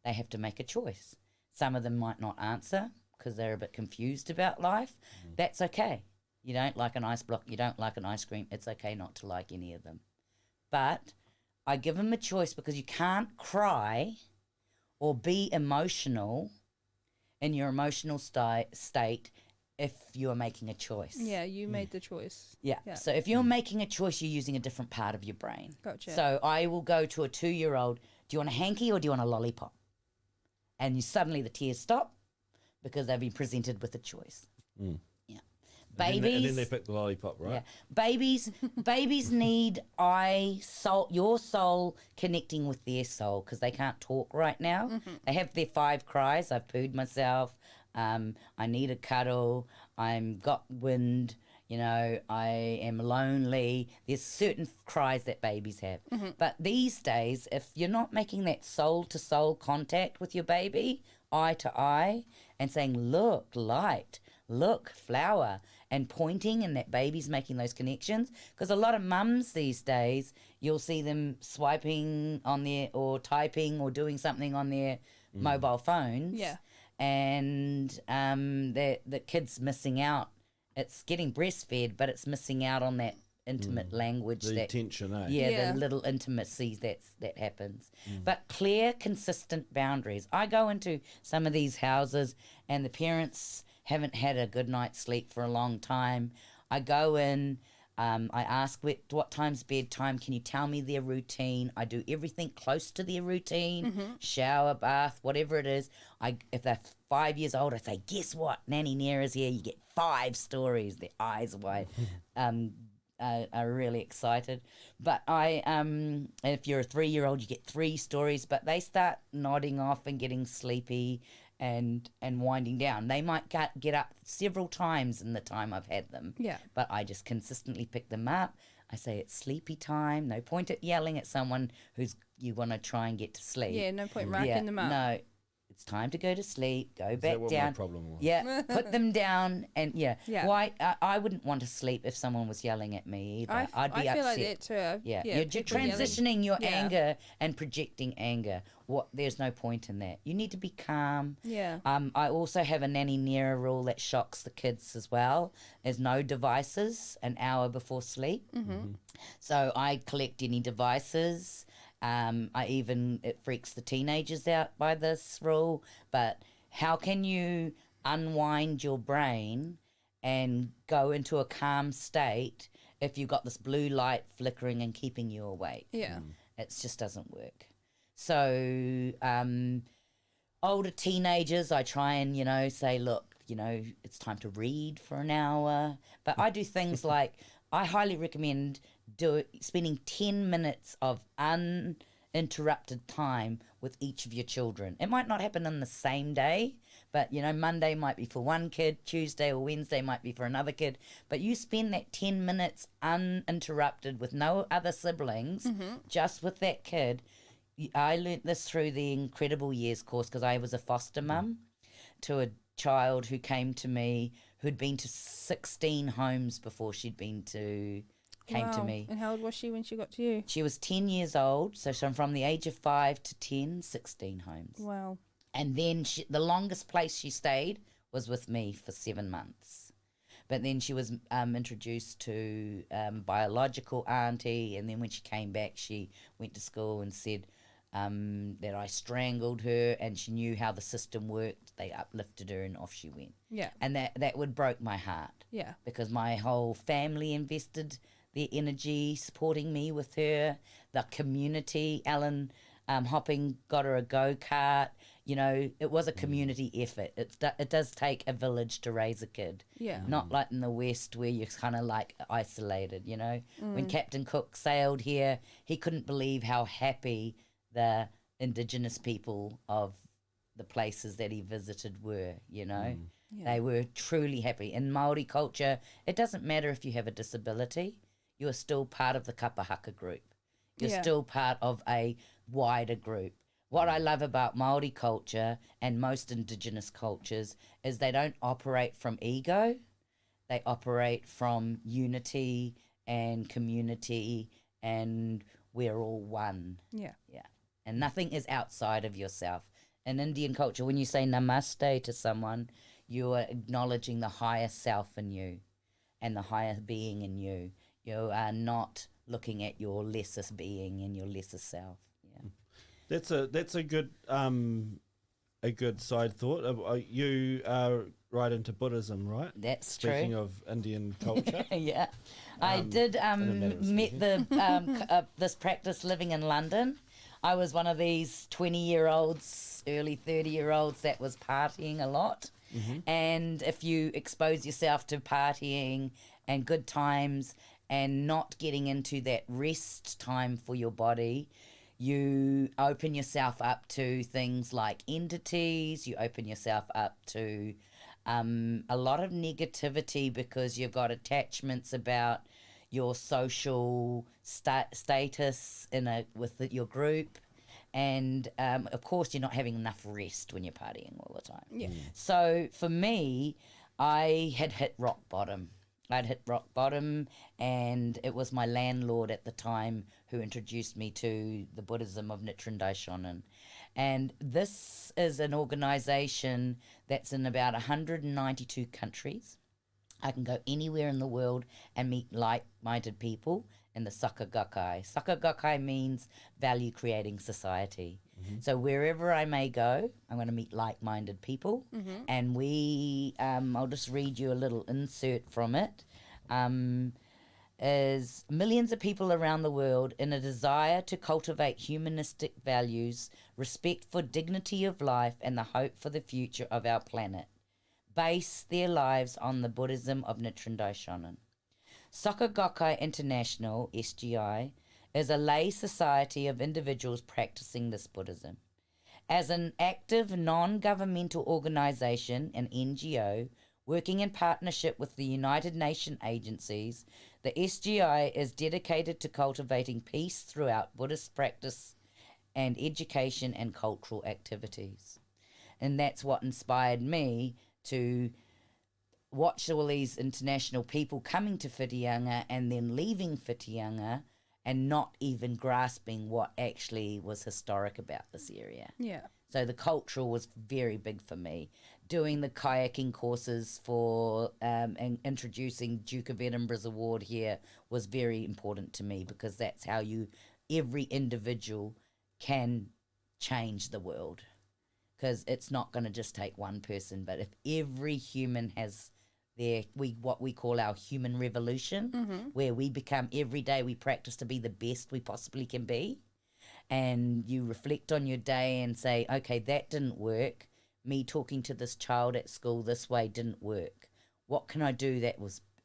They have to make a choice. Some of them might not answer because they're a bit confused about life. That's okay. You don't like an ice block, you don't like an ice cream. It's okay not to like any of them. But I give them a choice because you can't cry or be emotional in your emotional state if you're making a choice. Yeah, you made the choice. Yeah. Yeah. So if you're making a choice, you're using a different part of your brain. Gotcha. So I will go to a 2-year-old, do you want a hanky or do you want a lollipop? And suddenly the tears stop because they've been presented with a choice. Yeah. Babies. And then they pick the lollipop, right? Yeah. Babies need your soul connecting with their soul because they can't talk right now. They have their 5 cries. I've pooed myself. I need a cuddle. I'm got wind. You know, I am lonely. There's certain cries that babies have. But these days, if you're not making that soul-to-soul contact with your baby, eye to eye, and saying, look, light, look, flower, and pointing, and that baby's making those connections. Because a lot of mums these days, you'll see them swiping on their, or typing or doing something on their mobile phones. Yeah. And the kid's missing out. It's getting breastfed, but it's missing out on that intimate language. The that attention, eh? Yeah, the little intimacies that happens. But clear, consistent boundaries. I go into some of these houses and the parents haven't had a good night's sleep for a long time. I go in, I ask what time's bedtime, can you tell me their routine? I do everything close to their routine, shower, bath, whatever it is. If they're 5 years old, I say, guess what? Nanny Neera's here, you get 5 stories. Their eyes wide. Are really excited. But if you're a 3-year-old, you get 3 stories, but they start nodding off and getting sleepy and winding down. They might get up several times in the time I've had them. Yeah. But I just consistently pick them up. I say it's sleepy time. No point at yelling at someone you want to try and get to sleep. Yeah, no point racking them up. No, It's time to go to sleep. Go Is back that what down. my problem was? Yeah, put them down, and Yeah. Why? I wouldn't want to sleep if someone was yelling at me either. I'd be I feel upset. like that too. Yeah, you're people yelling. transitioning your Yeah. anger and projecting anger. There's no point in that. You need to be calm. Yeah. I also have a Nanny Neera rule that shocks the kids as well. There's no devices an hour before sleep. So I collect any devices. It freaks the teenagers out by this rule. But how can you unwind your brain and go into a calm state if you've got this blue light flickering and keeping you awake? Yeah. It just doesn't work. So older teenagers, I try and, say, look, it's time to read for an hour. But I do things like I highly recommend spending 10 minutes of uninterrupted time with each of your children. It might not happen on the same day, but, Monday might be for one kid, Tuesday or Wednesday might be for another kid. But you spend that 10 minutes uninterrupted with no other siblings, just with that kid. I learnt this through the Incredible Years course because I was a foster mum to a child who came to me who'd been to 16 homes before came to Wow. me. And how old was she when she got to you? She was 10 years old, so from the age of 5 to 10, 16 homes. Wow. And then the longest place she stayed was with me for 7 months. But then she was introduced to biological auntie, and then when she came back, she went to school and said that I strangled her, and she knew how the system worked. They uplifted her, and off she went. Yeah. And that would broke my heart. Yeah. Because my whole family invested their energy supporting me with her. The community, Alan Hopping got her a go-kart. It was a community effort. It does take a village to raise a kid. Yeah. Not like in the West where you're kind of like isolated, When Captain Cook sailed here, he couldn't believe how happy the indigenous people of the places that he visited were, Yeah. They were truly happy. In Māori culture, it doesn't matter if you have a disability, you are still part of the kapahaka group. You're Yeah. still part of a wider group. What I love about Māori culture and most indigenous cultures is they don't operate from ego. They operate from unity and community, and we're all one. Yeah. Yeah. And nothing is outside of yourself. In Indian culture, when you say namaste to someone, you are acknowledging the higher self in you and the higher being in you. You are not looking at your lesser being and your lesser self. Yeah. That's a good side thought. You are right into Buddhism, right? That's Speaking true. of Indian culture. Yeah. I did met this practice living in London. I was one of these 20-year-olds, early 30-year-olds that was partying a lot. And if you expose yourself to partying and good times and not getting into that rest time for your body, you open yourself up to things like entities, you open yourself up to a lot of negativity because you've got attachments about your social status with your group. And, of course, you're not having enough rest when you're partying all the time. Yeah. So, for me, I had hit rock bottom. I'd hit rock bottom, and it was my landlord at the time who introduced me to the Buddhism of Nichiren Daishonin. And this is an organisation that's in about 192 countries. I can go anywhere in the world and meet like-minded people in the Saka Gakkai. Saka Gakkai means value-creating society. So wherever I may go, I'm going to meet like-minded people. And I'll just read you a little insert from it. Is millions of people around the world in a desire to cultivate humanistic values, respect for dignity of life, and the hope for the future of our planet, base their lives on the Buddhism of Nichiren Daishonin. Saka Gakkai International, SGI, is a lay society of individuals practicing this Buddhism. As an active non-governmental organisation, an NGO, working in partnership with the United Nations agencies, the SGI is dedicated to cultivating peace throughout Buddhist practice and education and cultural activities. And that's what inspired me to watch all these international people coming to Whitianga and then leaving Whitianga and not even grasping what actually was historic about this area. Yeah. So the cultural was very big for me. Doing the kayaking courses for and introducing Duke of Edinburgh's award here was very important to me, because that's how every individual can change the world. Because it's not going to just take one person, but if every human has what we call our human revolution, where we become, every day we practice to be the best we possibly can be, and you reflect on your day and say, okay, that didn't work. Me talking to this child at school this way didn't work. What can I do that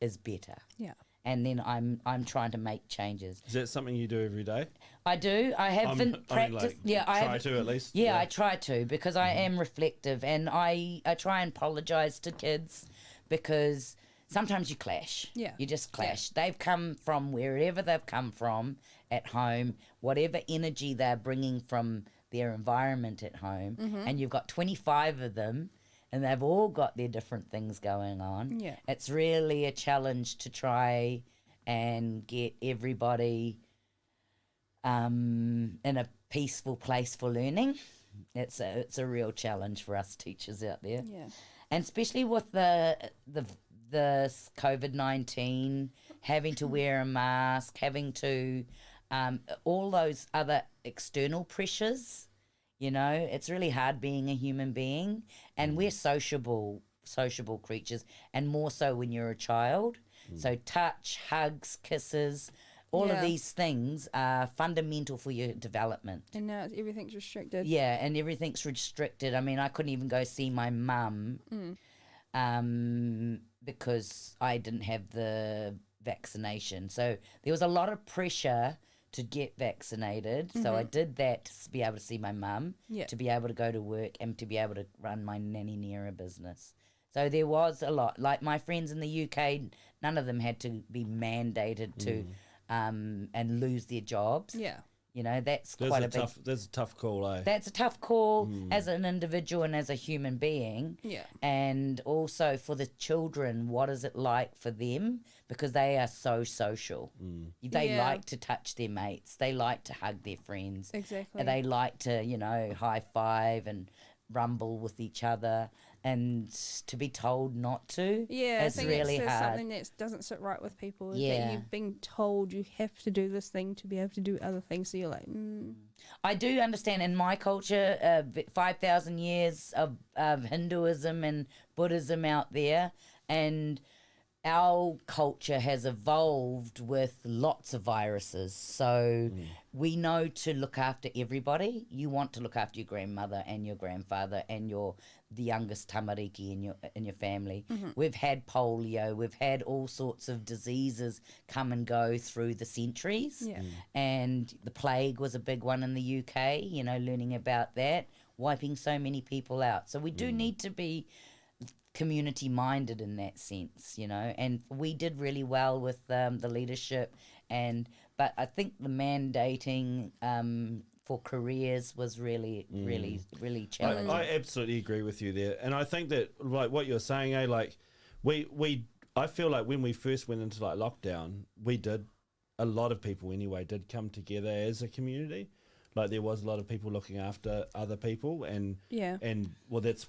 is better? Yeah. And then I'm trying to make changes. Is that something you do every day? I do. I haven't practiced. Try to at least. Yeah, I try to, because I am reflective, and I try and apologise to kids, because sometimes you clash. Yeah. You just clash. Yeah. They've come from wherever they've come from at home, whatever energy they're bringing from their environment at home, and you've got 25 of them, and they've all got their different things going on. Yeah. It's really a challenge to try and get everybody in a peaceful place for learning. It's a real challenge for us teachers out there. Yeah. And especially with the COVID-19, having to wear a mask, having to all those other external pressures, it's really hard being a human being. And we're sociable creatures, and more so when you're a child. So touch, hugs, kisses, all of these things are fundamental for your development. And now everything's restricted. Yeah, and everything's restricted. I mean, I couldn't even go see my mum because I didn't have the vaccination. So there was a lot of pressure to get vaccinated. So I did that to be able to see my mum, to be able to go to work, and to be able to run my Nanny Neera business. So there was a lot. Like my friends in the UK, none of them had to be mandated to and lose their jobs. Yeah. That's That's quite a big... That's a tough call, eh? That's a tough call as an individual and as a human being. Yeah. And also for the children, what is it like for them? Because they are so social. They like to touch their mates. They like to hug their friends. Exactly. And they like to, high five and rumble with each other. And to be told not to, it's really that's hard. Something that doesn't sit right with people, is that you've been told you have to do this thing to be able to do other things. So you're like, I do understand in my culture, 5,000 years of Hinduism and Buddhism out there, and our culture has evolved with lots of viruses. So we know to look after everybody. You want to look after your grandmother and your grandfather and the youngest tamariki in your family. We've had polio. We've had all sorts of diseases come and go through the centuries. Yeah. And the plague was a big one in the UK, learning about that, wiping so many people out. So we do need to be community-minded in that sense, and we did really well with the leadership, but I think the mandating for careers was really challenging. I absolutely agree with you there, and I think that like what you're saying, I feel like when we first went into like lockdown, a lot of people anyway did come together as a community. Like there was a lot of people looking after other people, and that's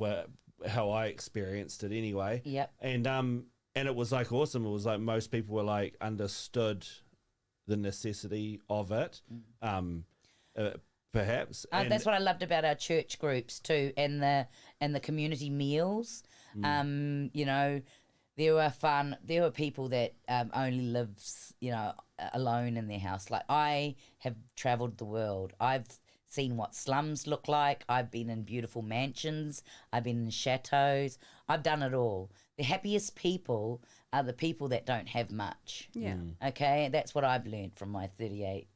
how I experienced it anyway. Yep. And it was like awesome. It was like most people were like understood the necessity of it. Perhaps. That's what I loved about our church groups too, and the community meals. There were people that only lives, alone in their house. Like I have travelled the world. I've seen what slums look like. I've been in beautiful mansions. I've been in chateaus. I've done it all. The happiest people are the people that don't have much. Yeah. Okay, that's what I've learned from my 38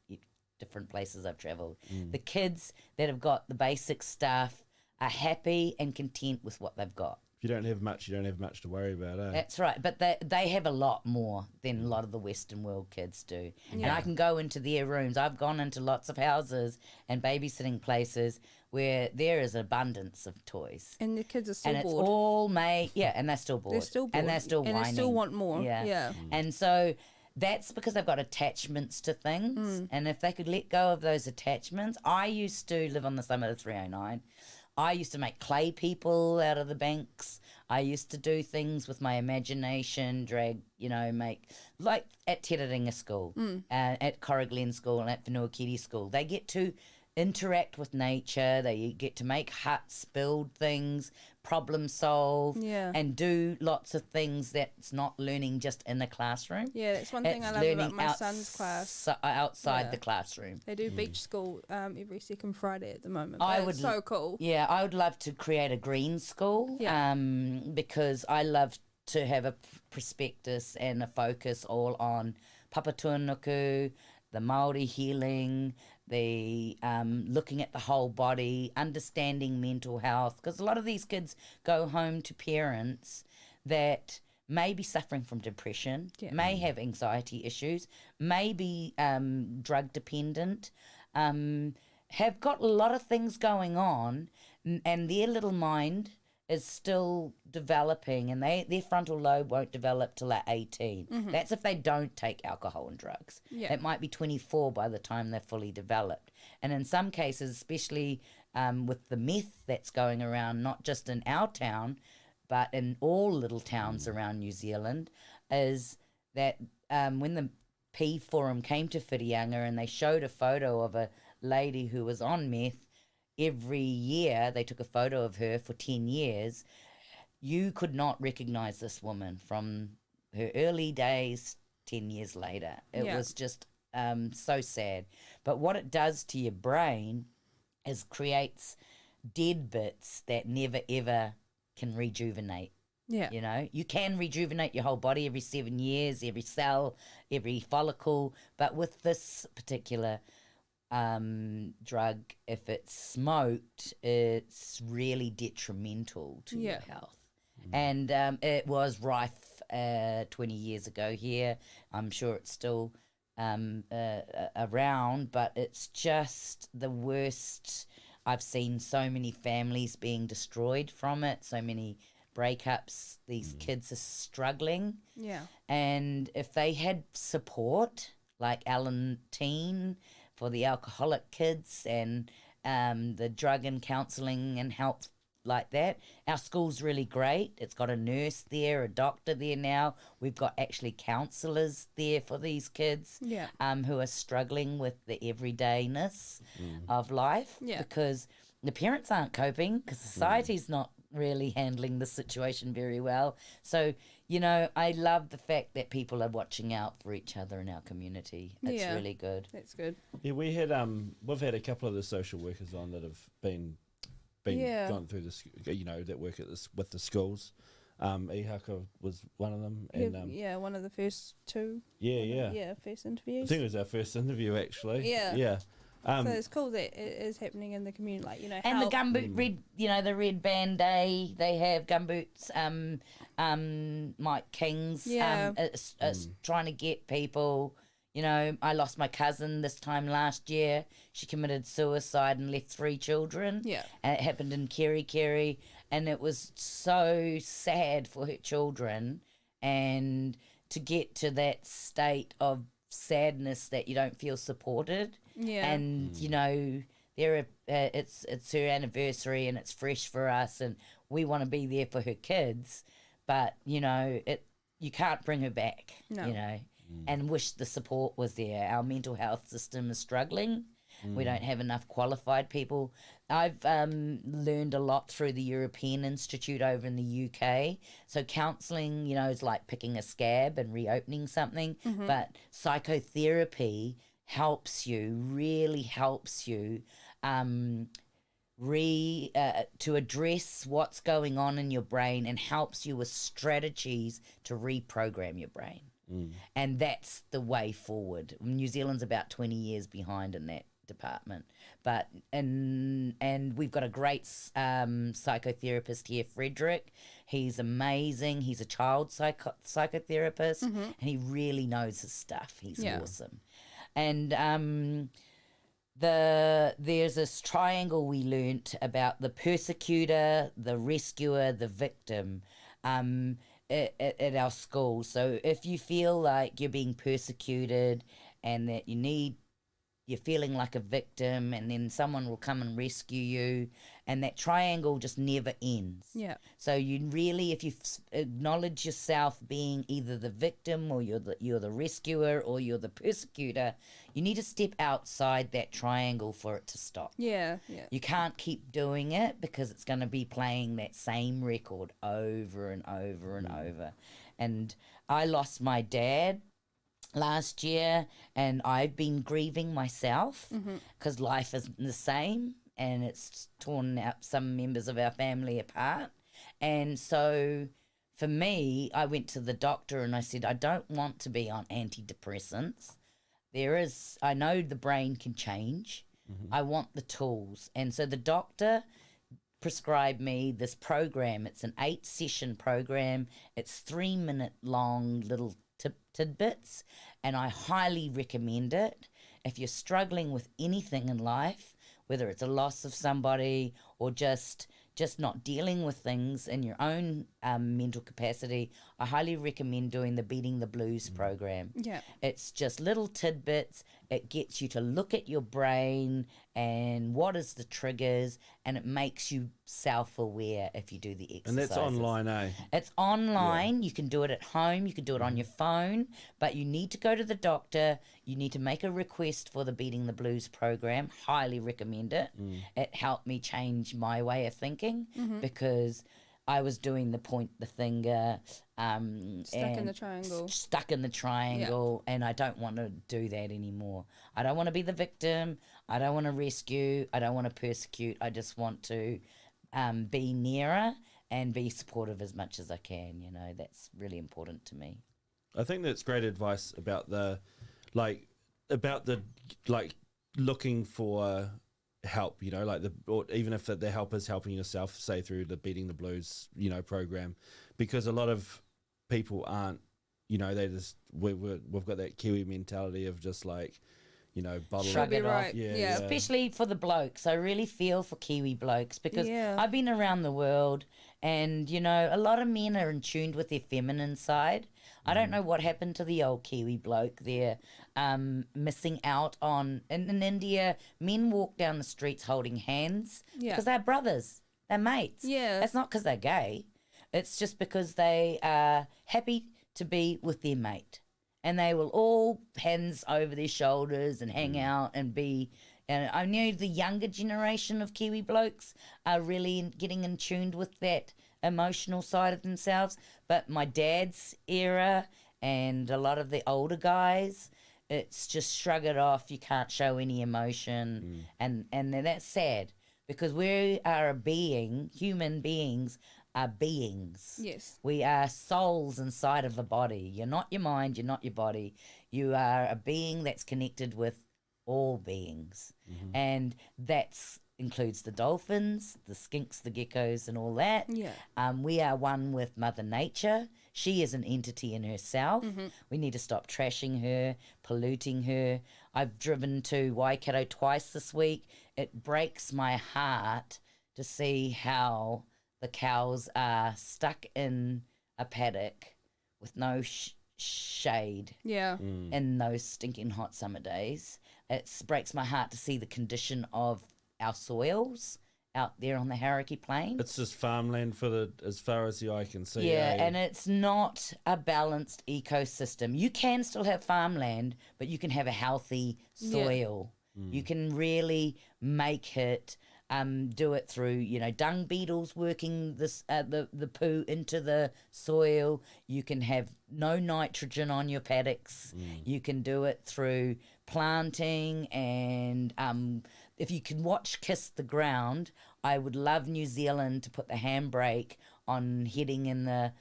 different places I've travelled. The kids that have got the basic stuff are happy and content with what they've got. you don't have much, you don't have much to worry about, eh? That's right, but they have a lot more than a lot of the Western world kids do. And Yeah. I can go into their rooms. I've gone into lots of houses and babysitting places where there is abundance of toys. And the kids are still And it's bored. all made, and they're still bored. They're still bored. And they're still and whining. they still want more. Yeah. And so that's because they've got attachments to things. And if they could let go of those attachments, I used to live on the summit of 309. I used to make clay people out of the banks. I used to do things with my imagination, make, like at Te Raringa School, at Corriglen School and at Whenuakiri School. They get to interact with nature. They get to make huts, build things, problem solve, and do lots of things that's not learning just in the classroom. Yeah, that's one thing I It's love about learning my son's class. outside Yeah. the classroom. They do beach school every second Friday at the moment. I But would it's so cool. Yeah, I would love to create a green school Yeah. because I love to have a prospectus and a focus all on papatuanuku, the Māori healing, the looking at the whole body, understanding mental health, because a lot of these kids go home to parents that may be suffering from depression, may have anxiety issues, may be drug dependent, have got a lot of things going on, and their little mind is still developing, and their frontal lobe won't develop till they're 18. That's if they don't take alcohol and drugs. Yeah. It might be 24 by the time they're fully developed. And in some cases, especially with the meth that's going around, not just in our town, but in all little towns around New Zealand, is that when the P Forum came to Whirianga and they showed a photo of a lady who was on meth, every year they took a photo of her for 10 years, you could not recognise this woman from her early days 10 years later. It was just so sad. But what it does to your brain is creates dead bits that never ever can rejuvenate. Yeah. You know, you can rejuvenate your whole body every 7 years, every cell, every follicle. But with this particular drug, if it's smoked, it's really detrimental to your health. And it was rife 20 years ago here. I'm sure it's still around, but it's just the worst. I've seen so many families being destroyed from it, so many breakups. These kids are struggling. Yeah. And if they had support like Alan Teen for the alcoholic kids and the drug and counselling and help like that. Our school's really great. It's got a nurse there, a doctor there now. We've got actually counsellors there for these kids who are struggling with the everydayness of life because the parents aren't coping because society's not really handling the situation very well. So, you know, I love the fact that people are watching out for each other in our community. It's really good. That's good. Yeah, we've had a couple of the social workers on that have been gone through this, you know, that work at this with the schools. Ihaka was one of them, and one of the first two. First interviews. I think it was our first interview actually. So it's cool that it is happening in the community, like, you know. And the gumboot red, you know, the Red Band Day, they have gumboots. Mike King's is trying to get people. You know, I lost my cousin this time last year. She committed suicide and left 3 children. Yeah. And it happened in Kerry. And it was so sad for her children. And to get to that state of sadness that you don't feel supported. Yeah. And, you know, it's her anniversary and it's fresh for us. And we want to be there for her kids. But, you know, you can't bring her back, you know. And wish the support was there. Our mental health system is struggling. We don't have enough qualified people. I've learned a lot through the European Institute over in the UK. So counselling, you know, is like picking a scab and reopening something. But psychotherapy really helps you to address what's going on in your brain and helps you with strategies to reprogram your brain. And that's the way forward. New Zealand's about 20 years behind in that department. But and we've got a great psychotherapist here, Frederick. He's amazing. He's a child psychotherapist, and he really knows his stuff. He's awesome. And there's this triangle we learnt about the persecutor, the rescuer, the victim at our school. So if you feel like you're being persecuted and that you're feeling like a victim, and then someone will come and rescue you, and that triangle just never ends. Yeah. So you really, if you acknowledge yourself being either the victim or you're the rescuer or you're the persecutor, you need to step outside that triangle for it to stop. Yeah, yeah. You can't keep doing it because it's going to be playing that same record over and over and over. And I lost my dad last year, and I've been grieving myself because life isn't the same, and it's torn out some members of our family apart. And so for me, I went to the doctor and I said, I don't want to be on antidepressants. I know the brain can change. I want the tools. And so the doctor prescribed me this program. It's an 8-session program. It's 3-minute long little tidbits, and I highly recommend it. If you're struggling with anything in life, whether it's a loss of somebody or just not dealing with things in your own mental capacity, I highly recommend doing the Beating the Blues program. Yeah. It's just little tidbits. It gets you to look at your brain and what is the triggers, and it makes you self-aware if you do the exercises. And that's online, eh? It's online. You can do it at home. You can do it on your phone, but you need to go to the doctor. You need to make a request for the Beating the Blues program. Highly recommend it. It helped me change my way of thinking because I was doing the point the finger, Stuck in the triangle. Stuck in the triangle, and I don't want to do that anymore. I don't want to be the victim. I don't want to rescue. I don't want to persecute. I just want to be nearer and be supportive as much as I can. You know, that's really important to me. I think that's great advice about looking for help, you know, or even if the help is helping yourself, say through the Beating the Blues, you know, program, because a lot of people aren't, you know, they just we've got that Kiwi mentality of just like, you know, bottle Shrug it off. Right. Yeah. Especially for the blokes. I really feel for Kiwi blokes because I've been around the world, and, you know, a lot of men are in tune with their feminine side. I don't know what happened to the old Kiwi bloke. They're missing out on... In India, men walk down the streets holding hands because they're brothers. They're mates. Yeah. It's not because they're gay. It's just because they are happy to be with their mate. And they will all hands over their shoulders and hang out and be... And I know the younger generation of Kiwi blokes are really getting in tuned with that emotional side of themselves. But my dad's era and a lot of the older guys, it's just shrug it off. You can't show any emotion. And that's sad because we are a being, human beings are beings. Yes. We are souls inside of a body. You're not your mind, you're not your body. You are a being that's connected with all beings. And that's includes the dolphins, the skinks, the geckos and all that. Yeah. We are one with Mother Nature. She is an entity in herself. We need to stop trashing her, polluting her. I've driven to Waikato twice this week. It breaks my heart to see how the cows are stuck in a paddock with no shade Yeah. in those stinking hot summer days. It breaks my heart to see the condition of our soils out there on the Hauraki Plains. It's just farmland as far as the eye can see. Yeah, and it's not a balanced ecosystem. You can still have farmland, but you can have a healthy soil. You can really make it, do it through, you know, dung beetles working this the poo into the soil. You can have no nitrogen on your paddocks. You can do it through planting, and if you can watch Kiss the Ground, I would love New Zealand to put the handbrake on heading in the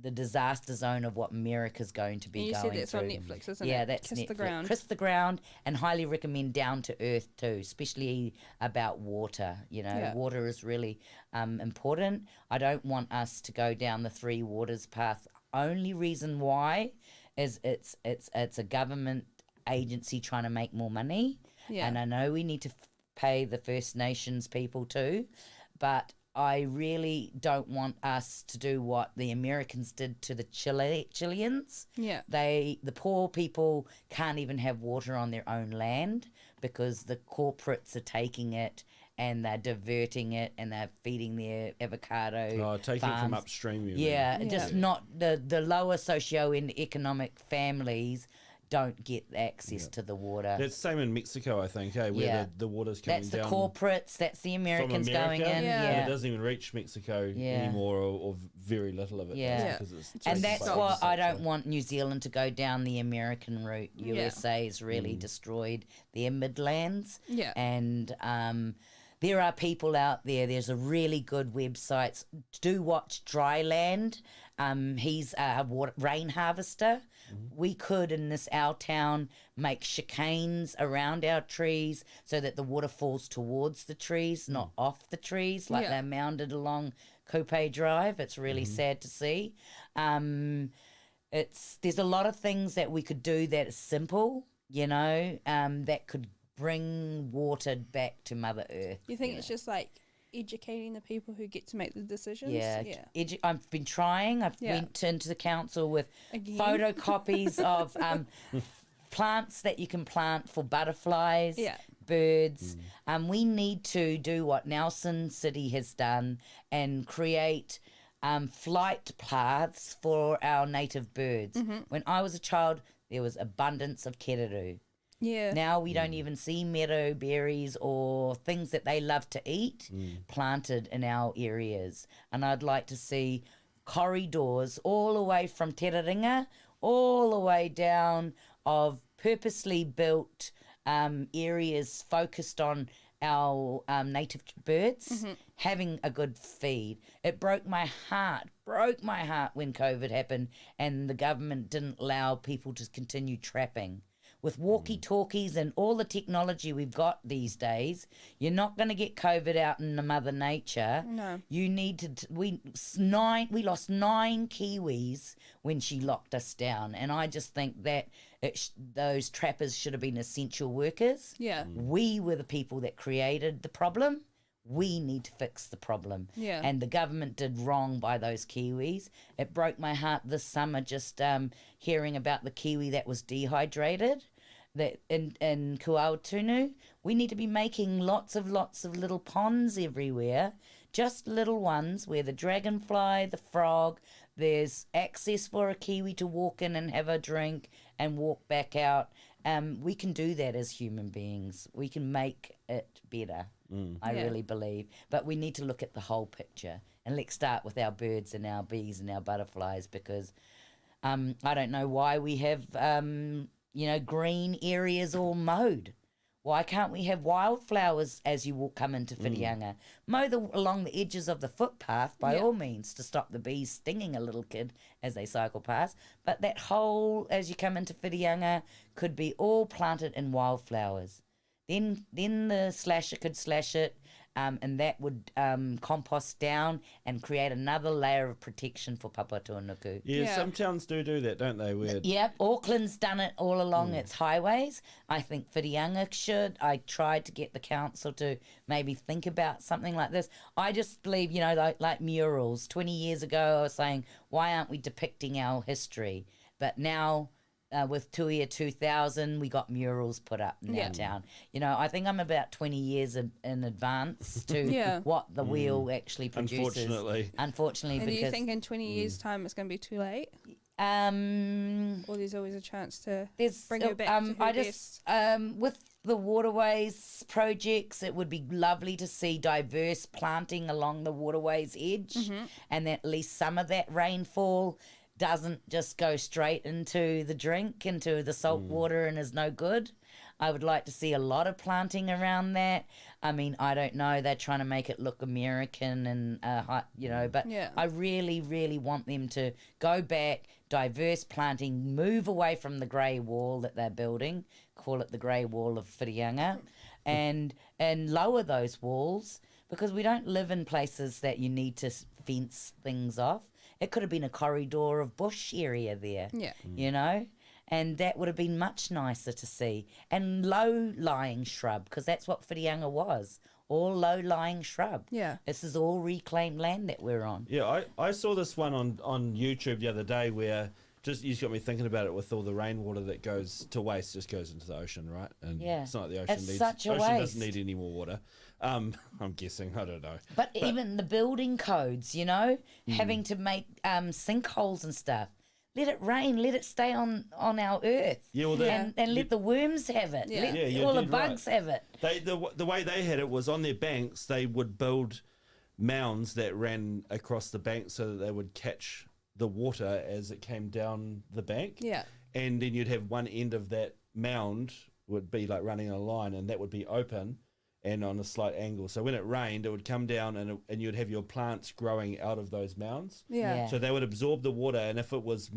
the disaster zone of what America's going to be And you going said that's through. on Netflix, isn't it? Yeah, that's Kiss Netflix. the Ground. Kiss the Ground, and highly recommend Down to Earth too, especially about water. You know, Yeah. water is really important. I don't want us to go down the three waters path. Only reason why is it's a government agency trying to make more money. Yeah. And I know we need to pay the First Nations people too, but I really don't want us to do what the Americans did to the Chileans. Yeah. The poor people can't even have water on their own land because the corporates are taking it and they're diverting it and they're feeding their avocado Taking it farms. from upstream, you mean. Yeah, Yeah. just not the lower socio-economic families don't get access to the water. That's the same in Mexico, I think, where Yeah. the water's coming That's the down corporates, that's the from Americans going America, in. Yeah. and Yeah. it doesn't even reach Mexico Yeah. anymore, or very little of it. Yeah. Yeah. Because it's And taken that's by why I other don't sites, want New Zealand to go down the American route. Yeah. USA's really destroyed their Midlands. Yeah. And there are people out there. There's a really good website. Do watch Dryland. He's a rain harvester. We could, in our town, make chicanes around our trees so that the water falls towards the trees, not off the trees, like Yeah. they're mounded along Coupe Drive. It's really sad to see. There's a lot of things that we could do that is simple, that could bring water back to Mother Earth. You think it's just like educating the people who get to make the decisions? Yeah, Yeah. I've been trying. I've Yeah. went into the council with Again? photocopies of plants that you can plant for butterflies, Yeah. birds. We need to do what Nelson City has done and create flight paths for our native birds. When I was a child, there was abundance of kereroo. Yeah. Now we don't even see meadow berries or things that they love to eat planted in our areas. And I'd like to see corridors all the way from Teraringa all the way down of purposely built areas focused on our native birds having a good feed. It broke my heart when COVID happened and the government didn't allow people to continue trapping. With walkie-talkies and all the technology we've got these days, you're not going to get COVID out in the Mother Nature. No. You need to. We lost 9 Kiwis when she locked us down, and I just think that those trappers should have been essential workers. Yeah. We were the people that created the problem. We need to fix the problem. Yeah. And the government did wrong by those Kiwis. It broke my heart this summer just hearing about the Kiwi that was dehydrated that in Kuaotunu. We need to be making lots of little ponds everywhere, just little ones where the dragonfly, the frog, there's access for a Kiwi to walk in and have a drink and walk back out. We can do that as human beings. We can make it better. I Yeah. really believe. But we need to look at the whole picture. And let's start with our birds and our bees and our butterflies because I don't know why we have, green areas all mowed. Why can't we have wildflowers as you come into Whirianga? Mow along the edges of the footpath by Yeah. all means to stop the bees stinging a little kid as they cycle past. But that whole, as you come into Whirianga, could be all planted in wildflowers. Then the slasher could slash it, and that would compost down and create another layer of protection for Papatūānuku. Yeah, Yeah. some towns do that, don't they? Where Yep, Auckland's done it all along its highways. I think Whirianga should. I tried to get the council to maybe think about something like this. I just believe, like murals. 20 years ago, I was saying, why aren't we depicting our history? But now, with Tuia 2000, we got murals put up in Yeah. our town. I think I'm about 20 years in advance to Yeah. what the wheel actually produces. Unfortunately, And do you because think in 20 years' time it's going to be too late? Or there's always a chance to there's bring her back to her I just with the waterways projects, it would be lovely to see diverse planting along the waterways edge, and that at least some of that rainfall doesn't just go straight into the drink, into the salt water, and is no good. I would like to see a lot of planting around that. I mean, I don't know. They're trying to make it look American and, but Yeah. I really, really want them to go back, diverse planting, move away from the grey wall that they're building, call it the grey wall of Whirianga, and lower those walls, because we don't live in places that you need to fence things off. It could have been a corridor of bush area there, Yeah. you know, and that would have been much nicer to see. And low-lying shrub, because that's what Whirianga was, all low-lying shrub. Yeah. This is all reclaimed land that we're on. Yeah, I saw this one on YouTube the other day where you just got me thinking about it with all the rainwater that goes to waste, just goes into the ocean, right? And Yeah. it's not like the ocean It's needs such a ocean waste. doesn't need any more water. I'm guessing, I don't know. But even the building codes, you know, having to make sinkholes and stuff. Let it rain, let it stay on our earth. Yeah, well, and let the worms have it. Yeah. Let Yeah, you're all the dead right. bugs have it. The way they had it was on their banks, they would build mounds that ran across the bank so that they would catch the water as it came down the bank. Yeah. And then you'd have one end of that mound would be like running a line, and that would be open and on a slight angle. So when it rained, it would come down and you'd have your plants growing out of those mounds. Yeah. Yeah. So they would absorb the water, and if it was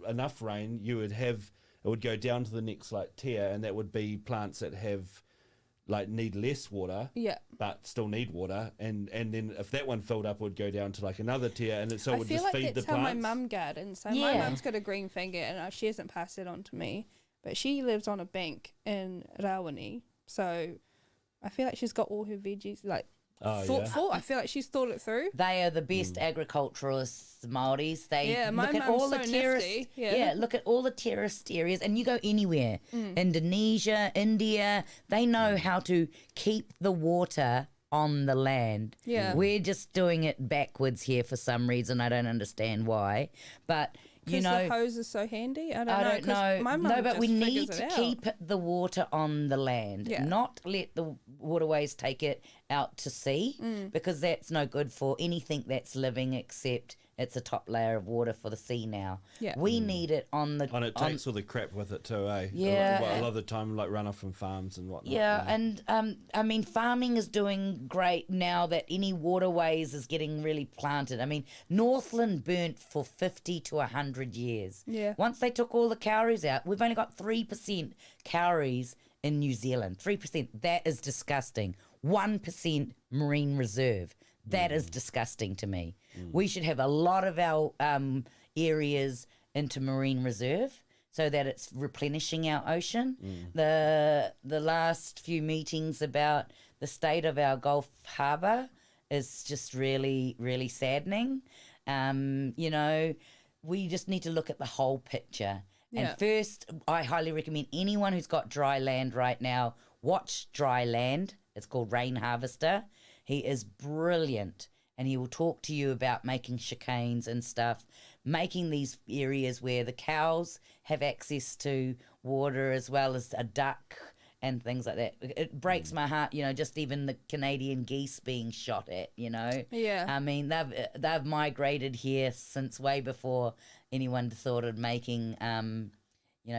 enough rain, it would go down to the next like tier, and that would be plants that need less water, Yeah. but still need water, and then if that one filled up, it would go down to like another tier, and so it I would feel just like feed the that's how plants. my mum gardens. So my Yeah. mum's got a green finger, and she hasn't passed it on to me, but she lives on a bank in Rawani, so I feel like she's got all her veggies thought for. I feel like she's thought it through. They are the best agriculturalists, Maoris. They Yeah, my look at mum's all the so terraced, nifty, yeah. look at all the terraced areas, and you go anywhere, Indonesia, India, they know how to keep the water on the land. Yeah. We're just doing it backwards here for some reason. I don't understand why, but you Because know. the hose is so handy. I I don't 'cause know. My mum No, but just we figures need it to out. keep the water on the land, Yeah. not let the waterways take it out to sea, because that's no good for anything that's living, except it's a top layer of water for the sea now. Yeah. We need it on the... And it takes all the crap with it too, eh? Yeah. A lot of the time, like runoff from farms and whatnot. Yeah, and I mean, farming is doing great now that any waterways is getting really planted. I mean, Northland burnt for 50 to 100 years. Yeah. Once they took all the cowries out, we've only got 3% cowries in New Zealand. 3%. That is disgusting. 1% marine reserve. That is disgusting to me. We should have a lot of our areas into marine reserve so that it's replenishing our ocean. The last few meetings about the state of our Gulf Harbour is just really, really saddening. You know, we just need to look at the whole picture. Yeah. And first, I highly recommend anyone who's got dry land right now, watch Dry Land. It's called Rain Harvester. He is brilliant, and he will talk to you about making chicanes and stuff, making these areas where the cows have access to water as well as a duck and things like that. It breaks my heart, you know, just even the Canadian geese being shot at, you know. Yeah. I mean, they've migrated here since way before anyone thought of making,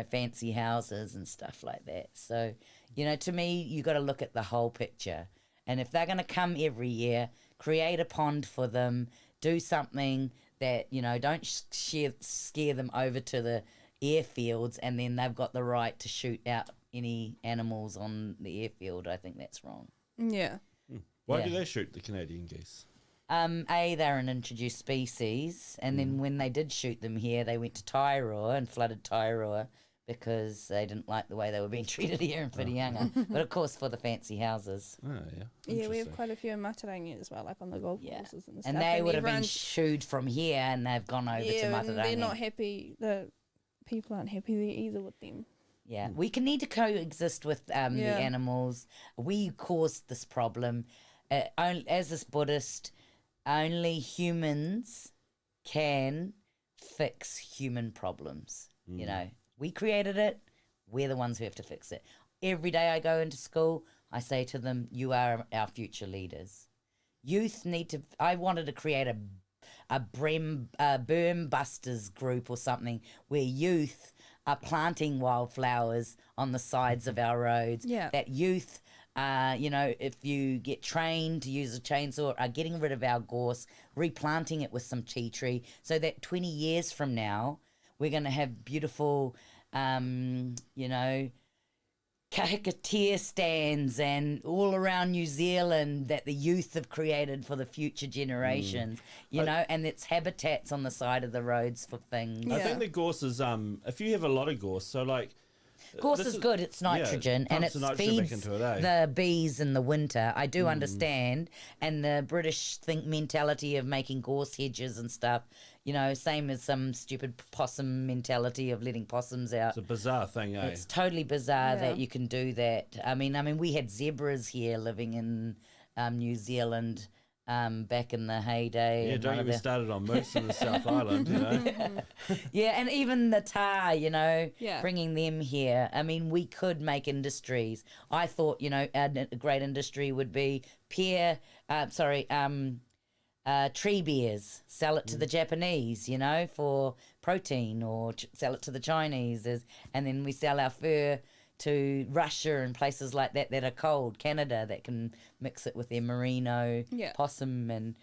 fancy houses and stuff like that. So, you know, to me, you got to look at the whole picture. And if they're going to come every year, create a pond for them, do something that, you know, don't scare them over to the airfields and then they've got the right to shoot out any animals on the airfield. I think that's wrong. Yeah. Why Yeah. do they shoot the Canadian geese? They're an introduced species, and then when they did shoot them here, they went to Aotearoa and flooded Aotearoa because they didn't like the way they were being treated here in Whirianga. But of course, for the fancy houses. Oh, yeah. Yeah, we have Interesting. quite a few in Matarangi as well, like on the golf Yeah. courses and stuff. And they would have been everyone's- shooed from here, and they've gone over to yeah, and they're Matarangi. not happy. The people aren't happy there either with them. Yeah, we can need to coexist with the Yeah. animals. We caused this problem. As this Buddhist, only humans can fix human problems. You know, we created it. We're the ones who have to fix it. Every day I go into school, I say to them, you are our future leaders. Youth need to... I wanted to create a Burm Busters group or something where youth are planting wildflowers on the sides of our roads. Yeah. That youth, if you get trained to use a chainsaw, are getting rid of our gorse, replanting it with some tea tree, so that 20 years from now, we're going to have beautiful, kahikatea stands and all around New Zealand that the youth have created for the future generations, and it's habitats on the side of the roads for things. I think the gorse is, if you have a lot of gorse, so like... Gorse is good, it's nitrogen, and it pumps the nitrogen back feeds into it, eh? the bees in the winter. I do understand, and the British mentality of making gorse hedges and stuff, same as some stupid possum mentality of letting possums out. It's a bizarre thing, eh? It's totally bizarre that you can do that. I mean, we had zebras here living in New Zealand back in the heyday. Yeah, don't get me started on moose in the South Island, Yeah, and even the tar, bringing them here. I mean, we could make industries. I thought, a great industry would be tree beers. Sell it to the Japanese, for protein, or sell it to the Chinese, and then we sell our fur to Russia and places like that are cold, Canada, that can mix it with their merino possum and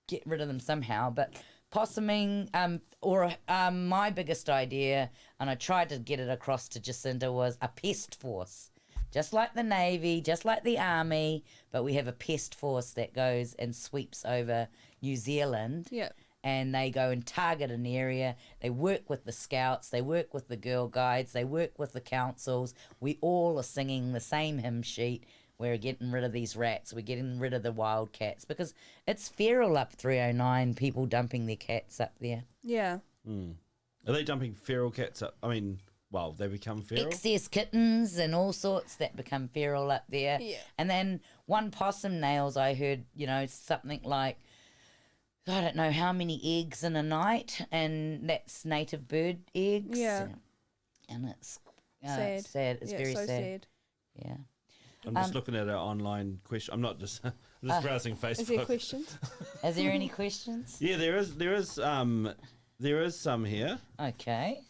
get rid of them somehow. But possuming, my biggest idea, and I tried to get it across to Jacinta, was a pest force. Just like the Navy, just like the Army, but we have a pest force that goes and sweeps over New Zealand. Yeah. And they go and target an area. They work with the scouts. They work with the Girl Guides. They work with the councils. We all are singing the same hymn sheet. We're getting rid of these rats. We're getting rid of the wild cats, because it's feral up 309, people dumping their cats up there. Yeah. Are they dumping feral cats up? I mean, they become feral? Excess kittens and all sorts that become feral up there. Yeah. And then one possum nails, I heard, something like, I don't know how many eggs in a night, and that's native bird eggs. Yeah. And it's sad. It's sad. It's very so sad. Yeah. I'm just looking at our online question. I'm not just browsing Facebook. Is there questions? Is there any questions? Yeah, there is some here. Okay.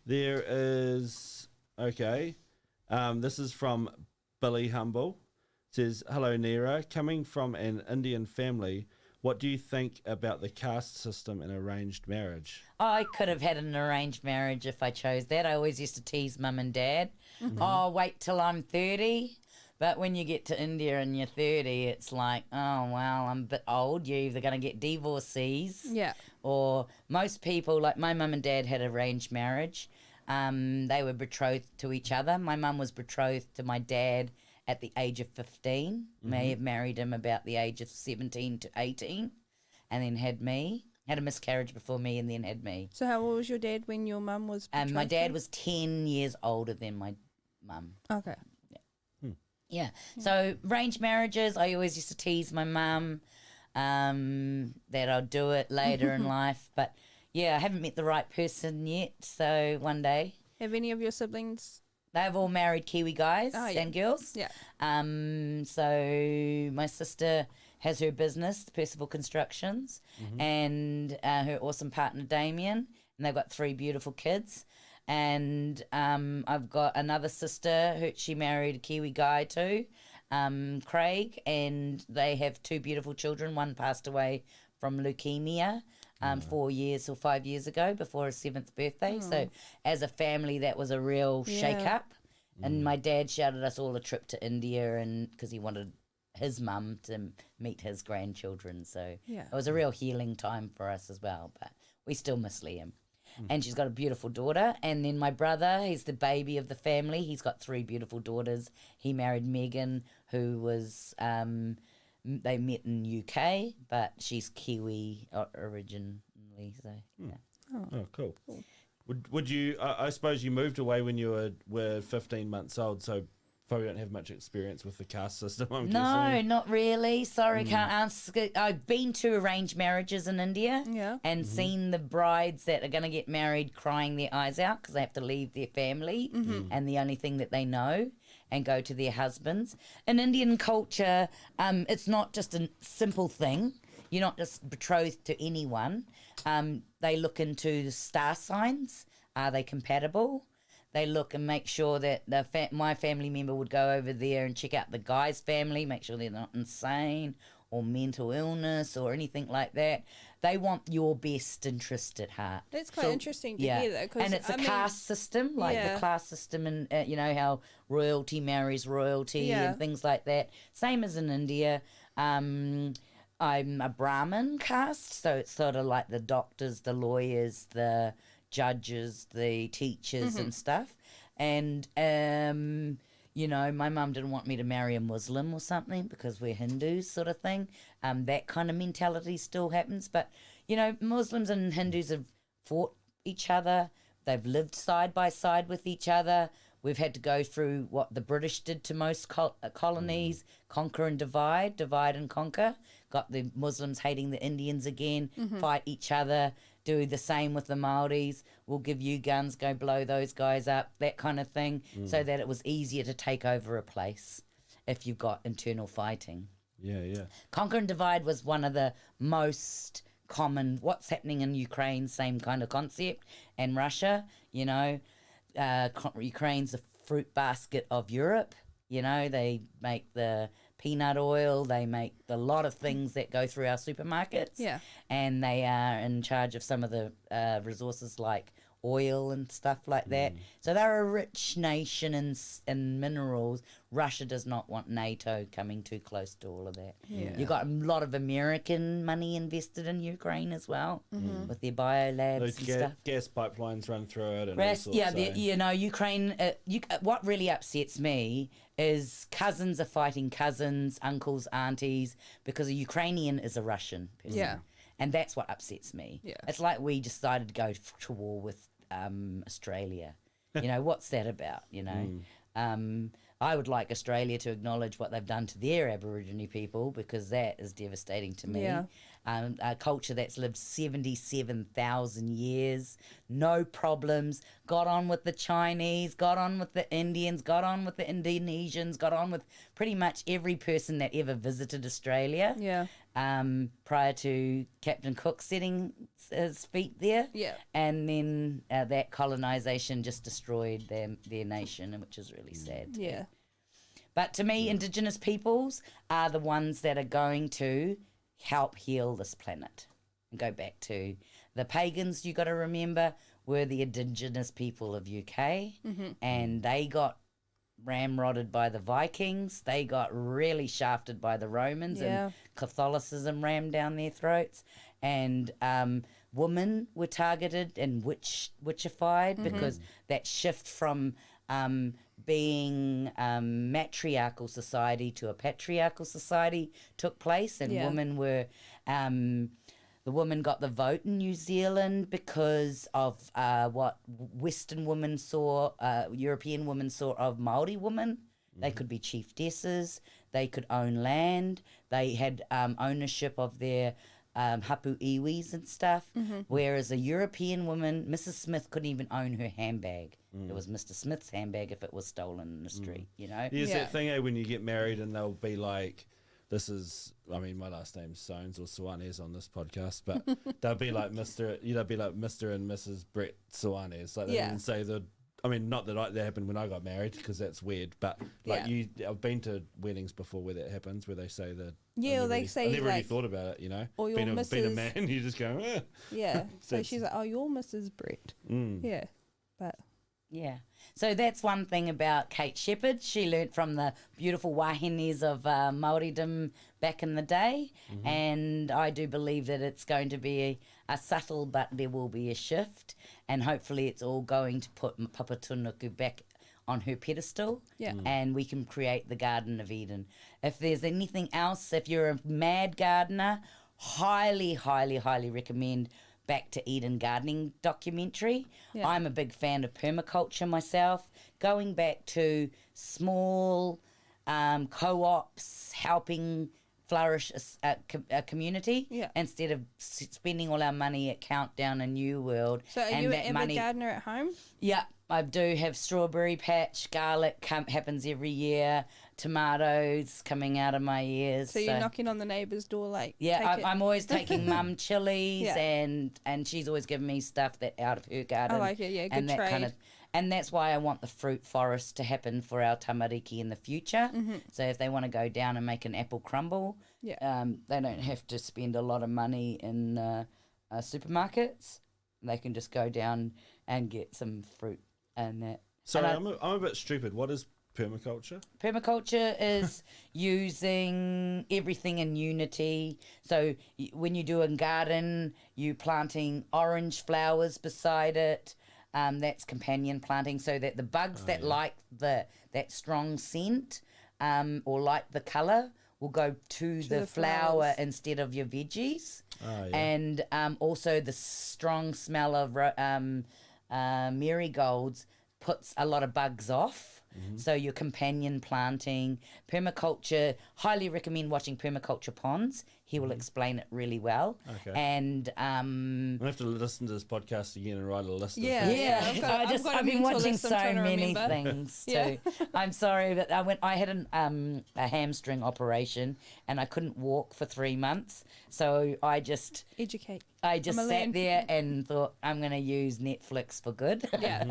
There is, okay. This is from Billy Humble. It says, hello, Neera. Coming from an Indian family, what do you think about the caste system in arranged marriage? I could have had an arranged marriage if I chose that. I always used to tease mum and dad. Oh, wait till I'm 30. But when you get to India and you're 30, it's like, oh, well, I'm a bit old. You're either going to get divorcees. Yeah. Or most people, like my mum and dad had arranged marriage. They were betrothed to each other. My mum was betrothed to my dad at the age of 15. May have married him about the age of 17 to 18, and then had me. Had a miscarriage before me, and then had me. So how old was your dad when your mum was betrothed? My dad was 10 years older than my mum. Okay. Yeah. So arranged marriages, I always used to tease my mum that I'll do it later in life. But, yeah, I haven't met the right person yet, so one day. Have any of your siblings? They've all married Kiwi guys and girls. Yeah. So my sister has her business, Percival Constructions, and her awesome partner, Damien, and they've got 3 beautiful kids. And I've got another sister, she married a Kiwi guy too, Craig, and they have 2 beautiful children. One passed away from leukemia 4 years or 5 years ago before his 7th birthday. So as a family, that was a real shake-up. And my dad shouted us all a trip to India, and because he wanted his mum to meet his grandchildren. So it was a real healing time for us as well, but we still miss Liam. And she's got a beautiful daughter. And then my brother, he's the baby of the family. He's got 3 beautiful daughters. He married Megan, who was, they met in UK, but she's Kiwi originally. So, yeah. Oh, cool. Would you, I suppose you moved away when you were 15 months old, so probably don't have much experience with the caste system, I'm guessing. Not really. Sorry, can't answer. I've been to arranged marriages in India and seen the brides that are going to get married crying their eyes out because they have to leave their family and the only thing that they know and go to their husbands. In Indian culture, it's not just a simple thing. You're not just betrothed to anyone. They look into the star signs. are they compatible? They look and make sure that my family member would go over there and check out the guy's family, make sure they're not insane or mental illness or anything like that. They want your best interest at heart. That's quite interesting to hear, though. 'Cause, And it's a caste system, like the class system, and you know how royalty marries royalty and things like that. Same as in India. I'm a Brahmin caste, so it's sort of like the doctors, the lawyers, the judges, the teachers and stuff. And you know, my mum didn't want me to marry a Muslim or something because we're Hindus, sort of thing. That kind of mentality still happens. But, you know, Muslims and Hindus have fought each other. They've lived side by side with each other. We've had to go through what the British did to most colonies, conquer and divide and conquer. Got the Muslims hating the Indians again, fight each other, do the same with the Maoris. We'll give you guns, go blow those guys up, that kind of thing, so that it was easier to take over a place if you've got internal fighting. Yeah. Conquer and divide was one of the most common. What's happening in Ukraine, same kind of concept. And Russia, you know, Ukraine's the fruit basket of Europe. You know, they make the peanut oil, they make a lot of things that go through our supermarkets. Yeah. And they are in charge of some of the resources like oil and stuff like that. So they're a rich nation in minerals. Russia does not want NATO coming too close to all of that. You've got a lot of American money invested in Ukraine as well with their biolabs and stuff. Gas pipelines run through it. And all sorts, you know, Ukraine, what really upsets me is cousins are fighting cousins, uncles, aunties, because a Ukrainian is a Russian person. Yeah. And that's what upsets me. Yeah. It's like we decided to go to war with Australia. You know, what's that about, you know? I would like Australia to acknowledge what they've done to their Aboriginal people, because that is devastating to me. Yeah. A culture that's lived 77,000 years, no problems, got on with the Chinese, got on with the Indians, got on with the Indonesians, got on with pretty much every person that ever visited Australia. Yeah. Prior to Captain Cook setting his feet there. Yeah. And then that colonisation just destroyed their nation, which is really sad. Yeah. But to me, Indigenous peoples are the ones that are going to help heal this planet. And go back to the pagans, you got to remember, were the Indigenous people of UK, and they got ramrodded by the Vikings. They got really shafted by the Romans, and Catholicism rammed down their throats. And women were targeted and witchified because that shift from being matriarchal society to a patriarchal society took place, and women were the women got the vote in New Zealand because of what Western women saw, European women saw of Māori women. They could be chiefesses, they could own land, they had ownership of their hapu iwis and stuff, whereas a European woman, Mrs. Smith, couldn't even own her handbag. It was Mr. Smith's handbag if it was stolen in the street, you know? There's that thing, when you get married and they'll be like, this is, I mean, my last name's Soanes or Soanes on this podcast, but they'll be like Mr. and Mrs. Brett Soanes. Like they didn't say the, I mean, not that that happened when I got married, because that's weird, but like I've been to weddings before where that happens, where they say that. Yeah, they say, I never really thought about it, you know. Or being a man, you just go, eh. Yeah. So she's like, oh, you're Mrs. Brett. Yeah. But. Yeah. So that's one thing about Kate Shepherd. She learnt from the beautiful wahenes of Māoridom back in the day, and I do believe that it's going to be a subtle, but there will be a shift, and hopefully it's all going to put Papatunuku back on her pedestal, and we can create the Garden of Eden. If there's anything else, if you're a mad gardener, highly, highly, highly recommend Back to Eden gardening documentary. I'm a big fan of permaculture myself. Going back to small co-ops helping flourish a community instead of spending all our money at Countdown and New World. So are you an avid gardener at home? Yeah, I do have strawberry patch. Garlic happens every year. tomatoes coming out of my ears. So you're knocking on the neighbour's door, like, Yeah, take it. I'm always taking mum chilies, Yeah. and she's always giving me stuff that out of her garden. I like it, yeah, good and that trade. kind of, and that's why I want the fruit forest to happen for our tamariki in the future. So if they want to go down and make an apple crumble, Yeah. they don't have to spend a lot of money in supermarkets. They can just go down and get some fruit and that. Sorry, And I'm a bit stupid. What is permaculture? Permaculture is using everything in unity. So when you do a garden, you planting orange flowers beside it. That's companion planting, so that the bugs that like that strong scent or like the colour will go to the flower flowers. instead of your veggies. Oh, yeah. And also the strong smell of marigolds puts a lot of bugs off. So your companion planting, permaculture, highly recommend watching Permaculture Ponds. He will explain it really well. Okay. And I have to listen to this podcast again and write a list of Yeah. things. yeah, I've been mental watching list I'm so trying to many remember. things too. Yeah. I'm sorry, but I had a hamstring operation and I couldn't walk for 3 months. So I just Educate. sat learn. there and thought I'm going to use Netflix for good. Yeah.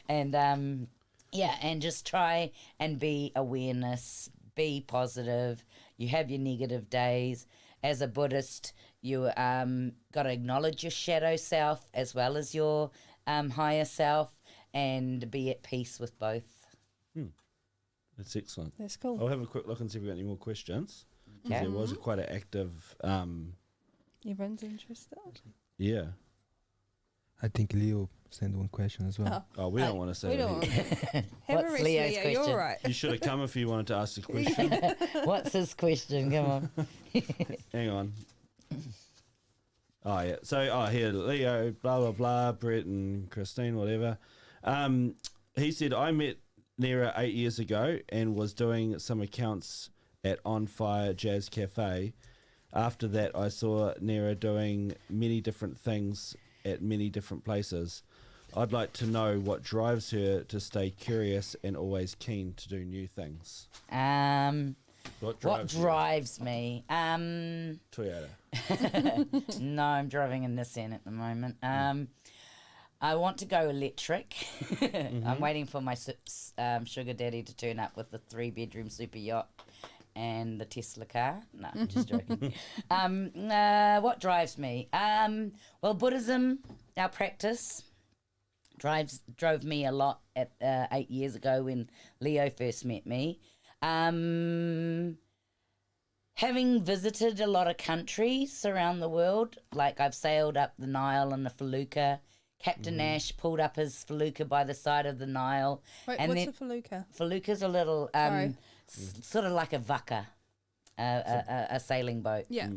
And and just try and be awareness, be positive. You have your negative days. As a Buddhist, you got to acknowledge your shadow self as well as your higher self, and be at peace with both. That's excellent. That's cool. I'll have a quick look and see if we've got any more questions. 'Cause Okay. There was quite an active, Everyone's interested. yeah. I think Leo sent one question as well. Oh, we don't want to say We that don't. here. Have What's a rest, Leo's Leo. question? You're right. You should have come if you wanted to ask a question. What's his question? Come on. Hang on. Oh, yeah. So, here, Leo, blah, blah, blah, Brett and Christine, whatever. He said, I met Neera 8 years ago and was doing some accounts at On Fire Jazz Cafe. After that, I saw Neera doing many different things at many different places. I'd like to know what drives her to stay curious and always keen to do new things. What What drives you? drives me? Toyota. No, I'm driving a Nissan at the moment. I want to go electric. I'm waiting for my sugar daddy to turn up with the 3-bedroom super yacht and the Tesla car. No, I'm just joking. What drives me? Well, Buddhism, our practice, drove me a lot at 8 years ago when Leo first met me. Having visited a lot of countries around the world, like I've sailed up the Nile in a felucca. Captain Nash pulled up his felucca by the side of the Nile. Wait, and what's then a felucca? felucca's a little, Sorry. sort of like a vaka, a sailing boat. Yeah.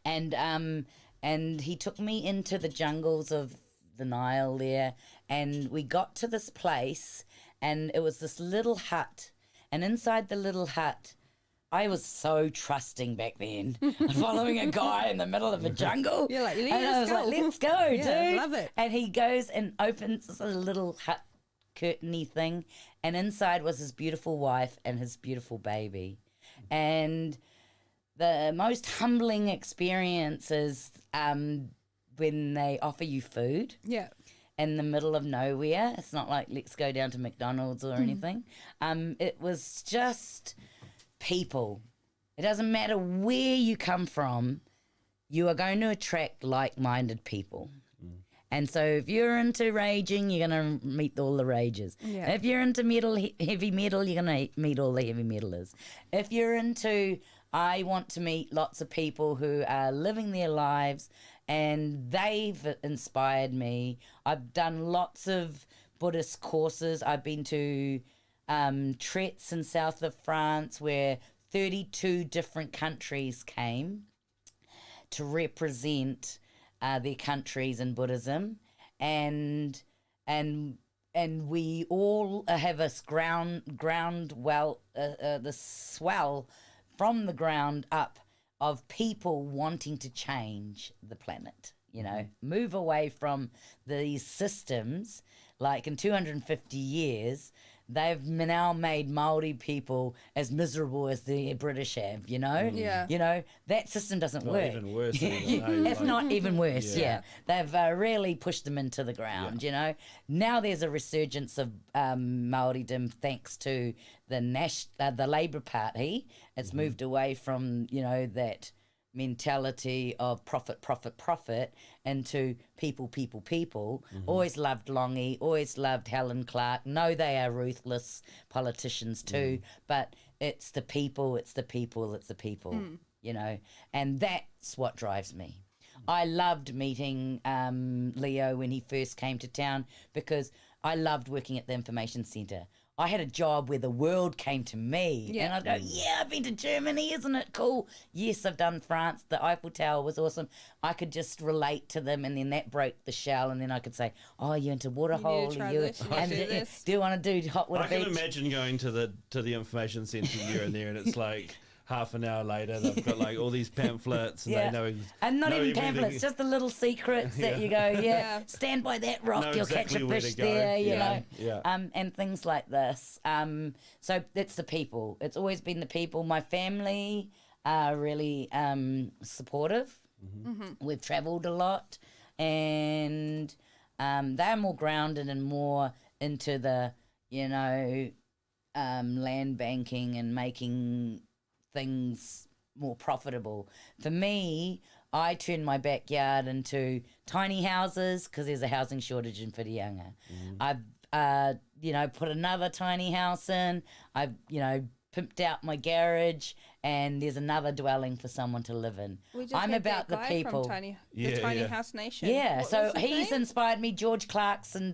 And he took me into the jungles of the Nile there, and we got to this place, and it was this little hut, and inside the little hut, I was so trusting back then, following a guy in the middle of a jungle. You're like, and I "Let's was go." like, let's go, Yeah, dude. love it. And he goes and opens this little hut curtainy thing, and inside was his beautiful wife and his beautiful baby. And the most humbling experience is when they offer you food Yeah. in the middle of nowhere. It's not like let's go down to McDonald's or anything. It was just people. It doesn't matter where you come from, you are going to attract like-minded people. And so if you're into raging, you're going to meet all the ragers. Yeah. If you're into metal, heavy metal, you're going to meet all the heavy metalers. If you're into, I want to meet lots of people who are living their lives, and they've inspired me. I've done lots of Buddhist courses. I've been to Traits in south of France, where 32 different countries came to represent their countries in Buddhism, and we all have this the swell from the ground up of people wanting to change the planet. You know, move away from these systems. Like in 250 years, they've now made Māori people as miserable as the British have, you know? Yeah. You know, that system doesn't Well, work. even worse. Even, If not even worse, Yeah. yeah. They've really pushed them into the ground, you know. Now there's a resurgence of Māoridom thanks to the Labour Party. It's moved away from, you know, that mentality of profit into people. Always loved Longy, always loved Helen Clark. Know they are ruthless politicians too, but it's the people, you know, and that's what drives me. I loved meeting Leo when he first came to town because I loved working at the information centre. I had a job where the world came to me. And I'd go, yeah, I've been to Germany, isn't it cool? Yes, I've done France. The Eiffel Tower was awesome. I could just relate to them, and then that broke the shell, and then I could say, oh, you're into waterhole. You need to try this, you need to do this. Do you want to do hot water I beach? can imagine going to the information centre here and there, and it's like half an hour later, they've got like all these pamphlets, and they know. And not know even everything. pamphlets, just the little secrets that you go, stand by that rock, Know you'll exactly catch a where fish to go. there, you Yeah, know, yeah. and things like this. So it's the people. It's always been the people. My family are really supportive. We've travelled a lot, and they're more grounded and more into the, you know, land banking and making things more profitable. For me, I turned my backyard into tiny houses because there's a housing shortage in Whirianga. I've, you know, put another tiny house in. I've, you know, pimped out my garage, and there's another dwelling for someone to live in. We just I'm had about that the guy people. from the Yeah, Tiny yeah. House Nation. Yeah, What so was his he's name? inspired me. George Clarkson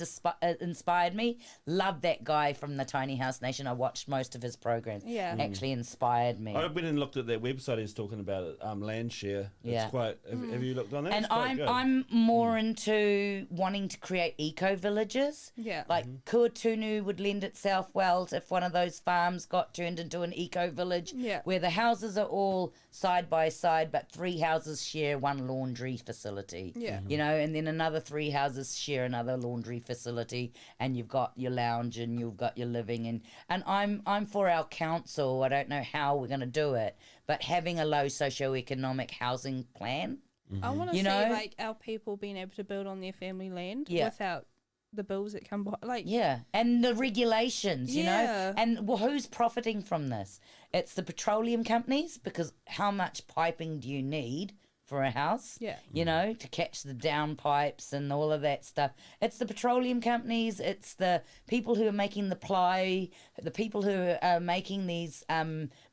inspired me. Love that guy from the Tiny House Nation. I watched most of his programs. Yeah. Actually inspired me. I went and looked at that website he's talking about, it, land share. Yeah. It's quite. Have you looked on that? And It's quite good. I'm more into wanting to create eco villages. Yeah. Like Kuatunu would lend itself well if one of those farms got turned into an eco village. Yeah. Where the houses are all side by side, but 3 houses share one laundry facility. Yeah. You know, and then another 3 houses share another laundry facility, and you've got your lounge and you've got your living, and I'm for our council. I don't know how we're going to do it, but having a low socioeconomic housing plan. I want to You see know? like our people being able to build on their family land Yeah. without the bills that come behind. Like, Yeah, and the regulations, you know, Yeah. and who's profiting from this? It's the petroleum companies, because how much piping do you need for a house? Yeah. You know, to catch the down pipes and all of that stuff. It's the petroleum companies, it's the people who are making the ply, the people who are making these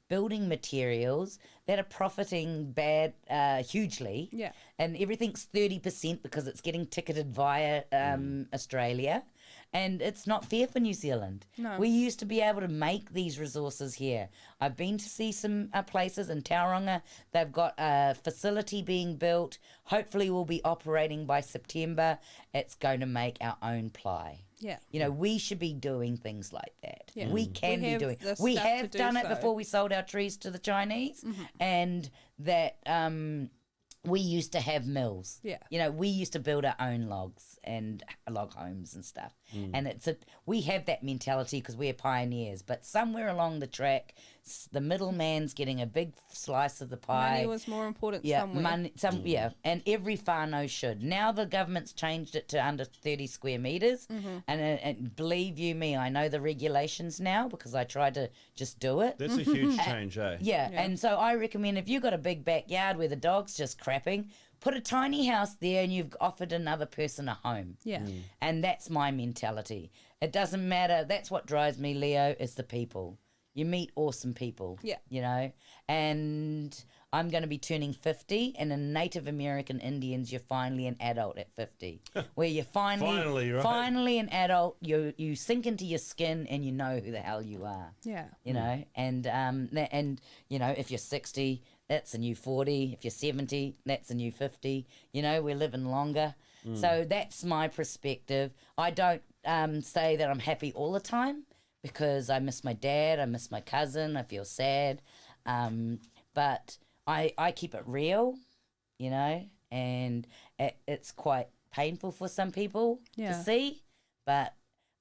building materials that are profiting hugely. Yeah. And everything's 30% because it's getting ticketed via Australia. And it's not fair for New Zealand. No. We used to be able to make these resources here. I've been to see some places in Tauranga. They've got a facility being built. Hopefully we'll be operating by September. It's going to make our own ply. Yeah. You know, we should be doing things like that. Yeah. We can We be have doing. the We stuff to have do done it so. before we sold our trees to the Chinese, and that we used to have mills. Yeah. You know, we used to build our own logs and log homes and stuff. And we have that mentality because we're pioneers. But somewhere along the track, the middleman's getting a big slice of the pie. Money was more important Yeah, somewhere. and every whānau should. Now the government's changed it to under 30 square metres, and believe you me, I know the regulations now because I tried to just do it. That's a huge change, eh? Yeah, and so I recommend if you've got a big backyard where the dog's just crapping, put a tiny house there and you've offered another person a home. Yeah. And that's my mentality. It doesn't matter. That's what drives me, Leo, is the people. You meet awesome people. Yeah. You know? And I'm going to be turning 50, and in Native American Indians, you're finally an adult at 50. Where you're Finally, right? finally an adult, you sink into your skin and you know who the hell you are. Yeah. You know? And you know, if you're 60, that's a new 40. If you're 70, that's a new 50. You know, we're living longer. So that's my perspective. I don't say that I'm happy all the time because I miss my dad, I miss my cousin, I feel sad. But I keep it real, you know, and it's quite painful for some people Yeah. to see. But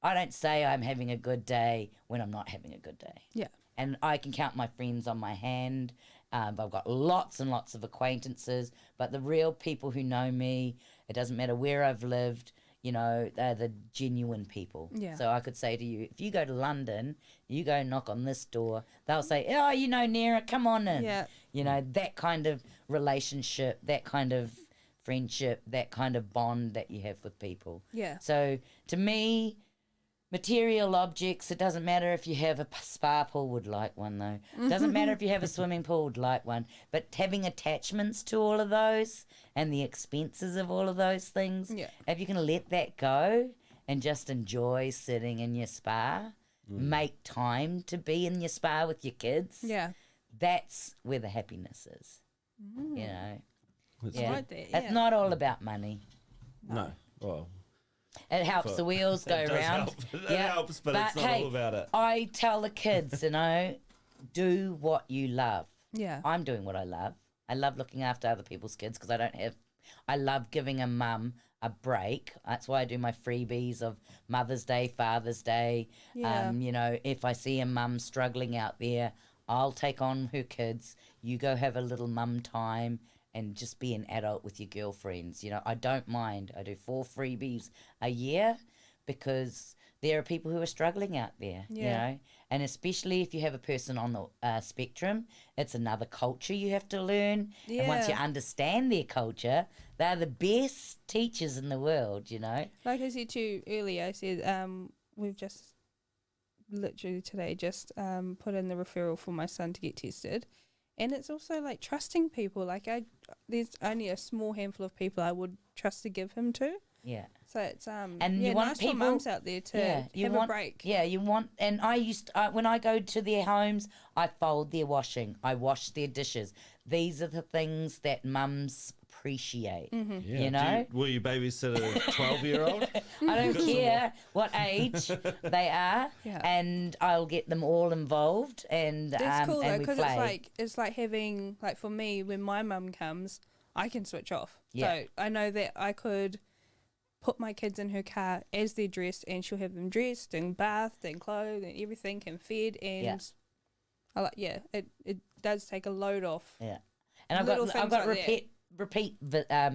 I don't say I'm having a good day when I'm not having a good day. Yeah. And I can count my friends on my hand. I've got lots and lots of acquaintances, but the real people who know me, it doesn't matter where I've lived, you know, they're the genuine people. Yeah. So I could say to you, if you go to London, you go knock on this door, they'll say, oh, you know, Neera, come on in. Yeah. You know, that kind of relationship, that kind of friendship, that kind of bond that you have with people. Yeah. So to me, material objects, it doesn't matter if you have a spa pool, would like one though. It doesn't matter if you have a swimming pool, would like one. But having attachments to all of those and the expenses of all of those things, Yeah. if you can let that go and just enjoy sitting in your spa, make time to be in your spa with your kids, Yeah. that's where the happiness is. You know? I like that, yeah. It's not all about money. No. Well, It helps the wheels go it does round. help. It helps, but it's not hey, all about it. I tell the kids, you know, do what you love. Yeah. I'm doing what I love. I love looking after other people's kids because I love giving a mum a break. That's why I do my freebies of Mother's Day, Father's Day. Yeah. You know, if I see a mum struggling out there, I'll take on her kids. You go have a little mum time and just be an adult with your girlfriends. You know, I don't mind. I do 4 freebies a year because there are people who are struggling out there, you Yeah. know. And especially if you have a person on the spectrum, it's another culture you have to learn. And once you Yeah. understand their culture, they're the best teachers in the world, you know. Like I said to you earlier, I said we've just literally today just put in the referral for my son to get tested, and it's also like trusting people. Like there's only a small handful of people I would trust to give him to. Yeah. So it's And yeah, you want nice people for mums out there to you have want, a break. Yeah, you want, and I used when I go to their homes, I fold their washing, I wash their dishes. These are the things that mums appreciate. Mm-hmm. Yeah. You know? Will you babysit a 12-year-old? I don't care what age they are, Yeah. and I'll get them all involved. And That's cool though, and we because play. it's like having, like, for me, when my mum comes, I can switch off. Yeah. So I know that I could put my kids in her car as they're dressed, and she'll have them dressed and bathed and clothed and everything and fed, and Yeah. I like it does take a load off. Yeah, and I've Little got things like repeat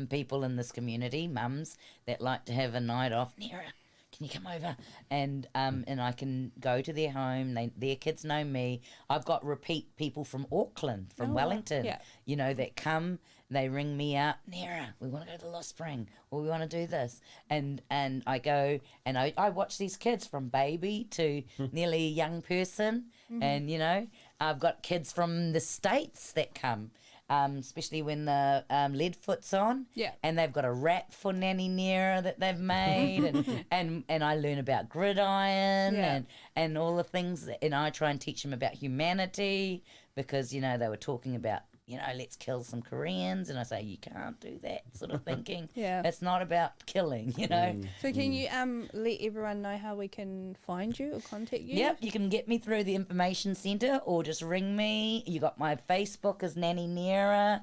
people in this community, mums that like to have a night off. Neera, can you come over? And I can go to their home. Their kids know me. I've got repeat people from Auckland, from Oh, wow. Wellington. Yeah. You know, that come. They ring me up, Neera, we want to go to Lost Spring, or we want to do this. And I go, and I watch these kids from baby to nearly a young person. And, you know, I've got kids from the States that come, especially when the Leadfoot's on. Yeah. And they've got a rap for Nanny Neera that they've made. and I learn about gridiron Yeah. and all the things. And I try and teach them about humanity because, you know, they were talking about, you know, let's kill some Koreans. And I say, you can't do that sort of thinking. Yeah. It's not about killing, you know. So can you let everyone know how we can find you or contact you? Yep, you can get me through the information centre or just ring me. You got my Facebook as Nanny Neera,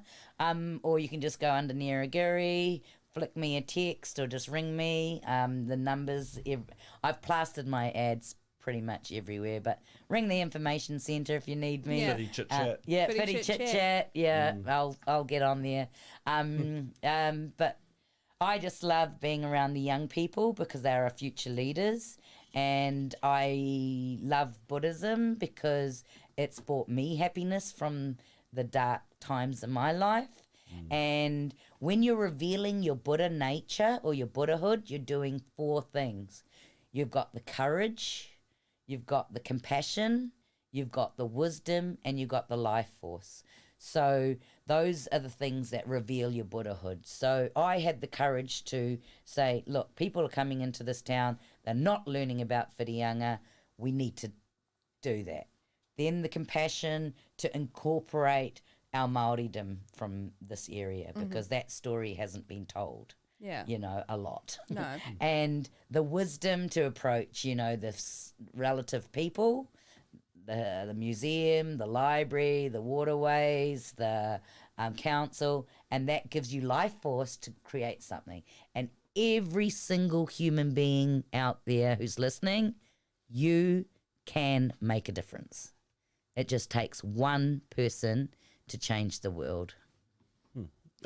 or you can just go under Neera Giri, flick me a text or just ring me. The numbers, I've plastered my ads pretty much everywhere, but ring the information centre if you need me. Yeah. Fitty chit chat. Yeah, Fitty fitty chit chit chat. chat. Yeah, I'll get on there. But I just love being around the young people because they are our future leaders, and I love Buddhism because it's brought me happiness from the dark times of my life. And when you're revealing your Buddha nature or your Buddhahood, you're doing 4 things. You've got the courage, you've got the compassion, you've got the wisdom, and you've got the life force. So those are the things that reveal your Buddhahood. So I had the courage to say, look, people are coming into this town, they're not learning about whirianga, we need to do that. Then the compassion to incorporate our Māoridom from this area because that story hasn't been told. Yeah. You know, a lot. No. And the wisdom to approach, you know, the relative people, the museum, the library, the waterways, the council, and that gives you life force to create something. And every single human being out there who's listening, you can make a difference. It just takes one person to change the world.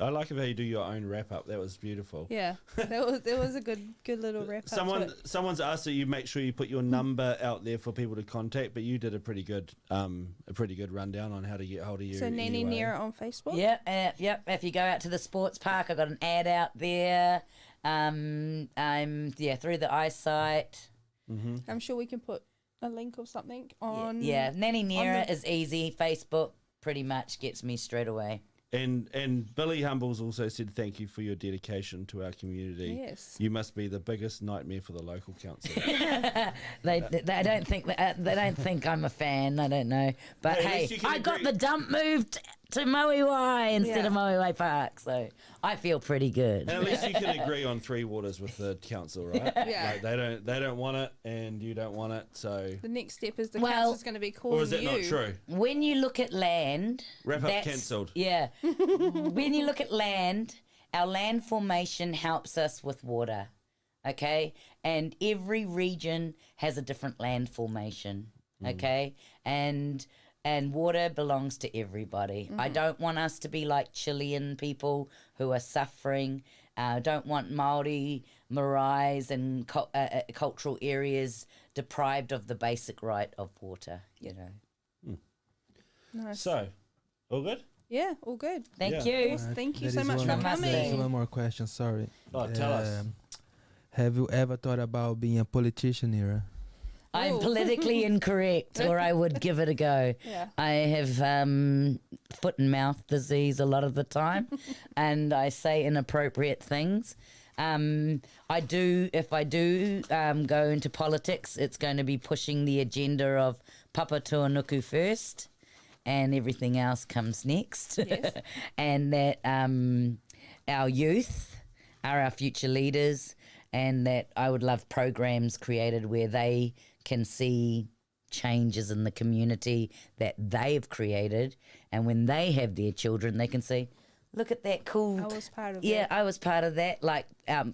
I like how you do your own wrap up. That was beautiful. Yeah, that was a good little wrap up. Someone's asked that you make sure you put your number out there for people to contact, but you did a pretty good rundown on how to get hold of you. So Nanny Neera on Facebook. Yep. If you go out to the sports park, I got an ad out there. I'm through the eyesight. Mm-hmm. I'm sure we can put a link or something on. Yeah, Nanny Neera is easy. Facebook pretty much gets me straight away. And Billy Humbles also said thank you for your dedication to our community. Yes. You must be the biggest nightmare for the local council. They don't think I'm a fan. I don't know, but Hey, hey, I got the dump moved to Moiwai instead of Moiwai Park, so I feel pretty good. And at least you can agree on three waters with the council, right? Yeah. Like they don't want it, and you don't want it, so. The next step is the Well- council's going to be calling you. Or is that not true? When you look at land, Wrap up that's- cancelled. Yeah. When you look at land, our land formation helps us with water, okay? And every region has a different land formation, okay? And water belongs to everybody. I don't want us to be like Chilean people who are suffering. Don't want Māori, Marais and cultural areas deprived of the basic right of water, you know. Nice. So, all good? Yeah, all good. Thank Yeah. you. Yes, thank you There so is much one- for Namaste. There's coming. one more question, sorry. Oh, tell us. Have you ever thought about being a politician, Neera? I'm Ooh. politically incorrect, or I would give it a go. Yeah. I have foot and mouth disease a lot of the time, and I say inappropriate things. If I do go into politics, it's going to be pushing the agenda of Papa Tuanuku first, and everything else comes next. Yes. And that our youth are our future leaders, and that I would love programs created where they can see changes in the community that they've created, and when they have their children, they can see, look at that cool. I was part of Yeah, that. I was part of that. Like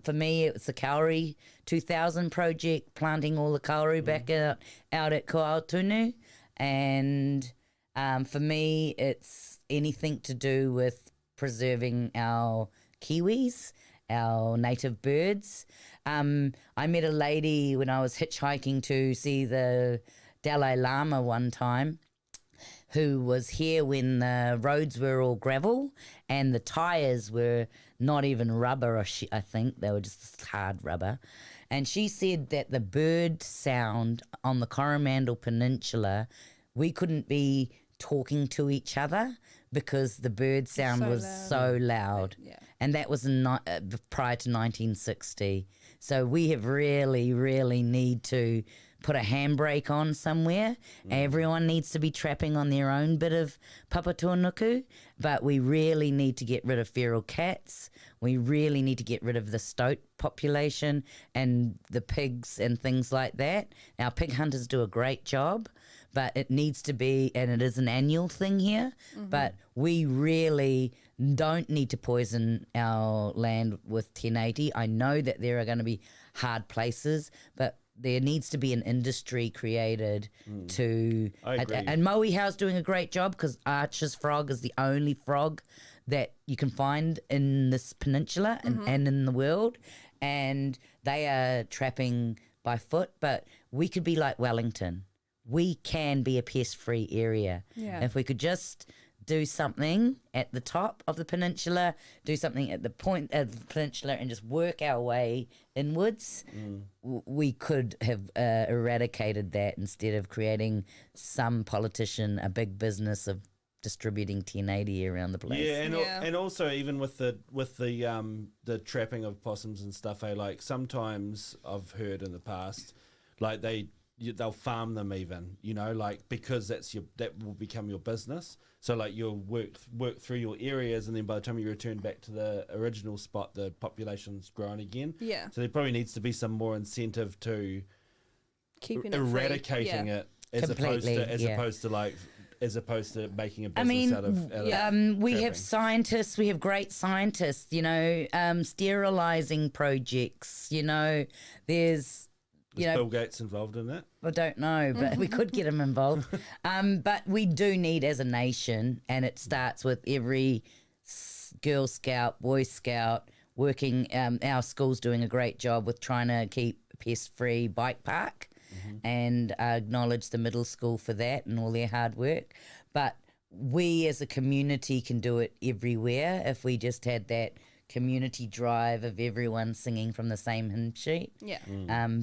for me, it was the Kauri 2000 project, planting all the kauri back out at Koautunu, and for me, it's anything to do with preserving our kiwis, our native birds. I met a lady when I was hitchhiking to see the Dalai Lama one time, who was here when the roads were all gravel and the tyres were not even rubber, I think they were just hard rubber. And she said that the bird sound on the Coromandel Peninsula, we couldn't be talking to each other because the bird sound So was loud. so loud. Yeah. And that was prior to 1960. So we have really, really need to put a handbrake on somewhere. Everyone needs to be trapping on their own bit of Papatūānuku, but we really need to get rid of feral cats. We really need to get rid of the stoat population and the pigs and things like that. Our pig hunters do a great job, but it needs to be, and it is an annual thing here, but we really don't need to poison our land with 1080. I know that there are going to be hard places, but there needs to be an industry created to... I agree. And Maui House doing a great job because Archer's frog is the only frog that you can find in this peninsula and in the world, and they are trapping by foot, but we could be like Wellington. We can be a pest-free area. Yeah. If we could just do something at the top of the peninsula, do something at the point of the peninsula and just work our way inwards, we could have eradicated that instead of creating some politician, a big business of distributing 1080 around the place. Yeah, Yeah. and also even with the trapping of possums and stuff, like sometimes I've heard in the past, like they'll farm them even, like because that will become your business. So like you'll work through your areas, and then by the time you return back to the original spot, the population's grown again. Yeah. So there probably needs to be some more incentive to Keeping it eradicating free. it as Completely, opposed to yeah. like as opposed to making a business I mean, out of we have trapping. scientists, we have great scientists, you know, sterilizing projects, you know, there's, Was you know, Bill Gates involved in that? I don't know, but we could get him involved. But we do need as a nation, and it starts with every Girl Scout, Boy Scout working. Our school's doing a great job with trying to keep a pest-free bike park, and acknowledge the middle school for that and all their hard work. But we as a community can do it everywhere if we just had that community drive of everyone singing from the same hymn sheet. Yeah.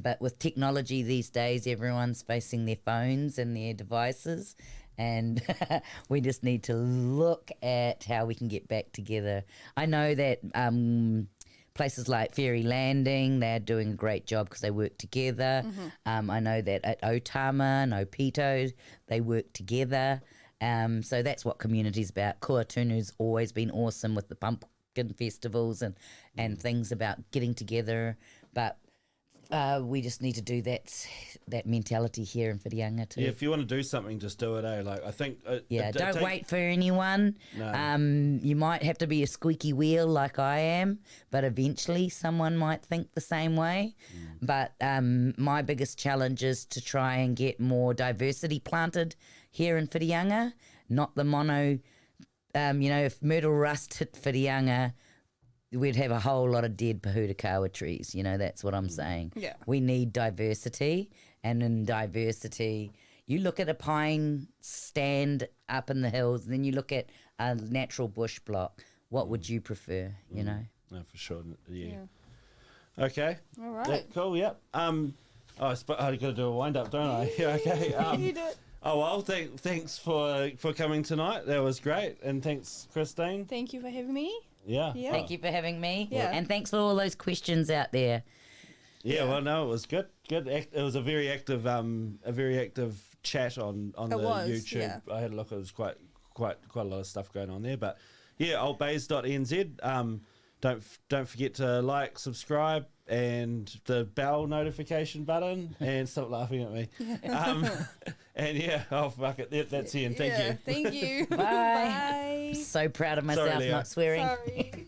But with technology these days, everyone's facing their phones and their devices, and we just need to look at how we can get back together. I know that places like Ferry Landing, they're doing a great job because they work together. I know that at Otama and Opito, they work together. So that's what community's about. Kuatunu's always been awesome with the pumpkin festivals and things about getting together. But we just need to do that mentality here in Whitianga too. Yeah, if you want to do something, just do it, eh? Like, I think... Don't wait for anyone. No. You might have to be a squeaky wheel like I am, but eventually someone might think the same way. But my biggest challenge is to try and get more diversity planted here in Whitianga, not the mono... you know, if myrtle rust hit Whitianga, we'd have a whole lot of dead pahutakawa trees. You know, that's what I'm saying. Yeah. We need diversity, and in diversity, you look at a pine stand up in the hills, and then you look at a natural bush block. What would you prefer, you know? No, for sure, yeah. Okay. All right. Yeah, cool, yep. I got to do a wind-up, don't I? Yeah, okay. You do it. Oh, well, thanks for coming tonight. That was great. And thanks, Christine. Thank you for having me. Yeah. Yeah. Thank you for having me. Yeah. And thanks for all those questions out there. Yeah, well, no, it was good. Good. It was a very active chat on the was, YouTube. yeah. I had a look. It was quite a lot of stuff going on there. But yeah, ALTBAYS.nz. Don't forget to like, subscribe, and the bell notification button. And stop laughing at me. And yeah, oh fuck it. That's the end. Thank you. Thank you. Bye. Bye. So proud of myself Leo. not swearing. Sorry.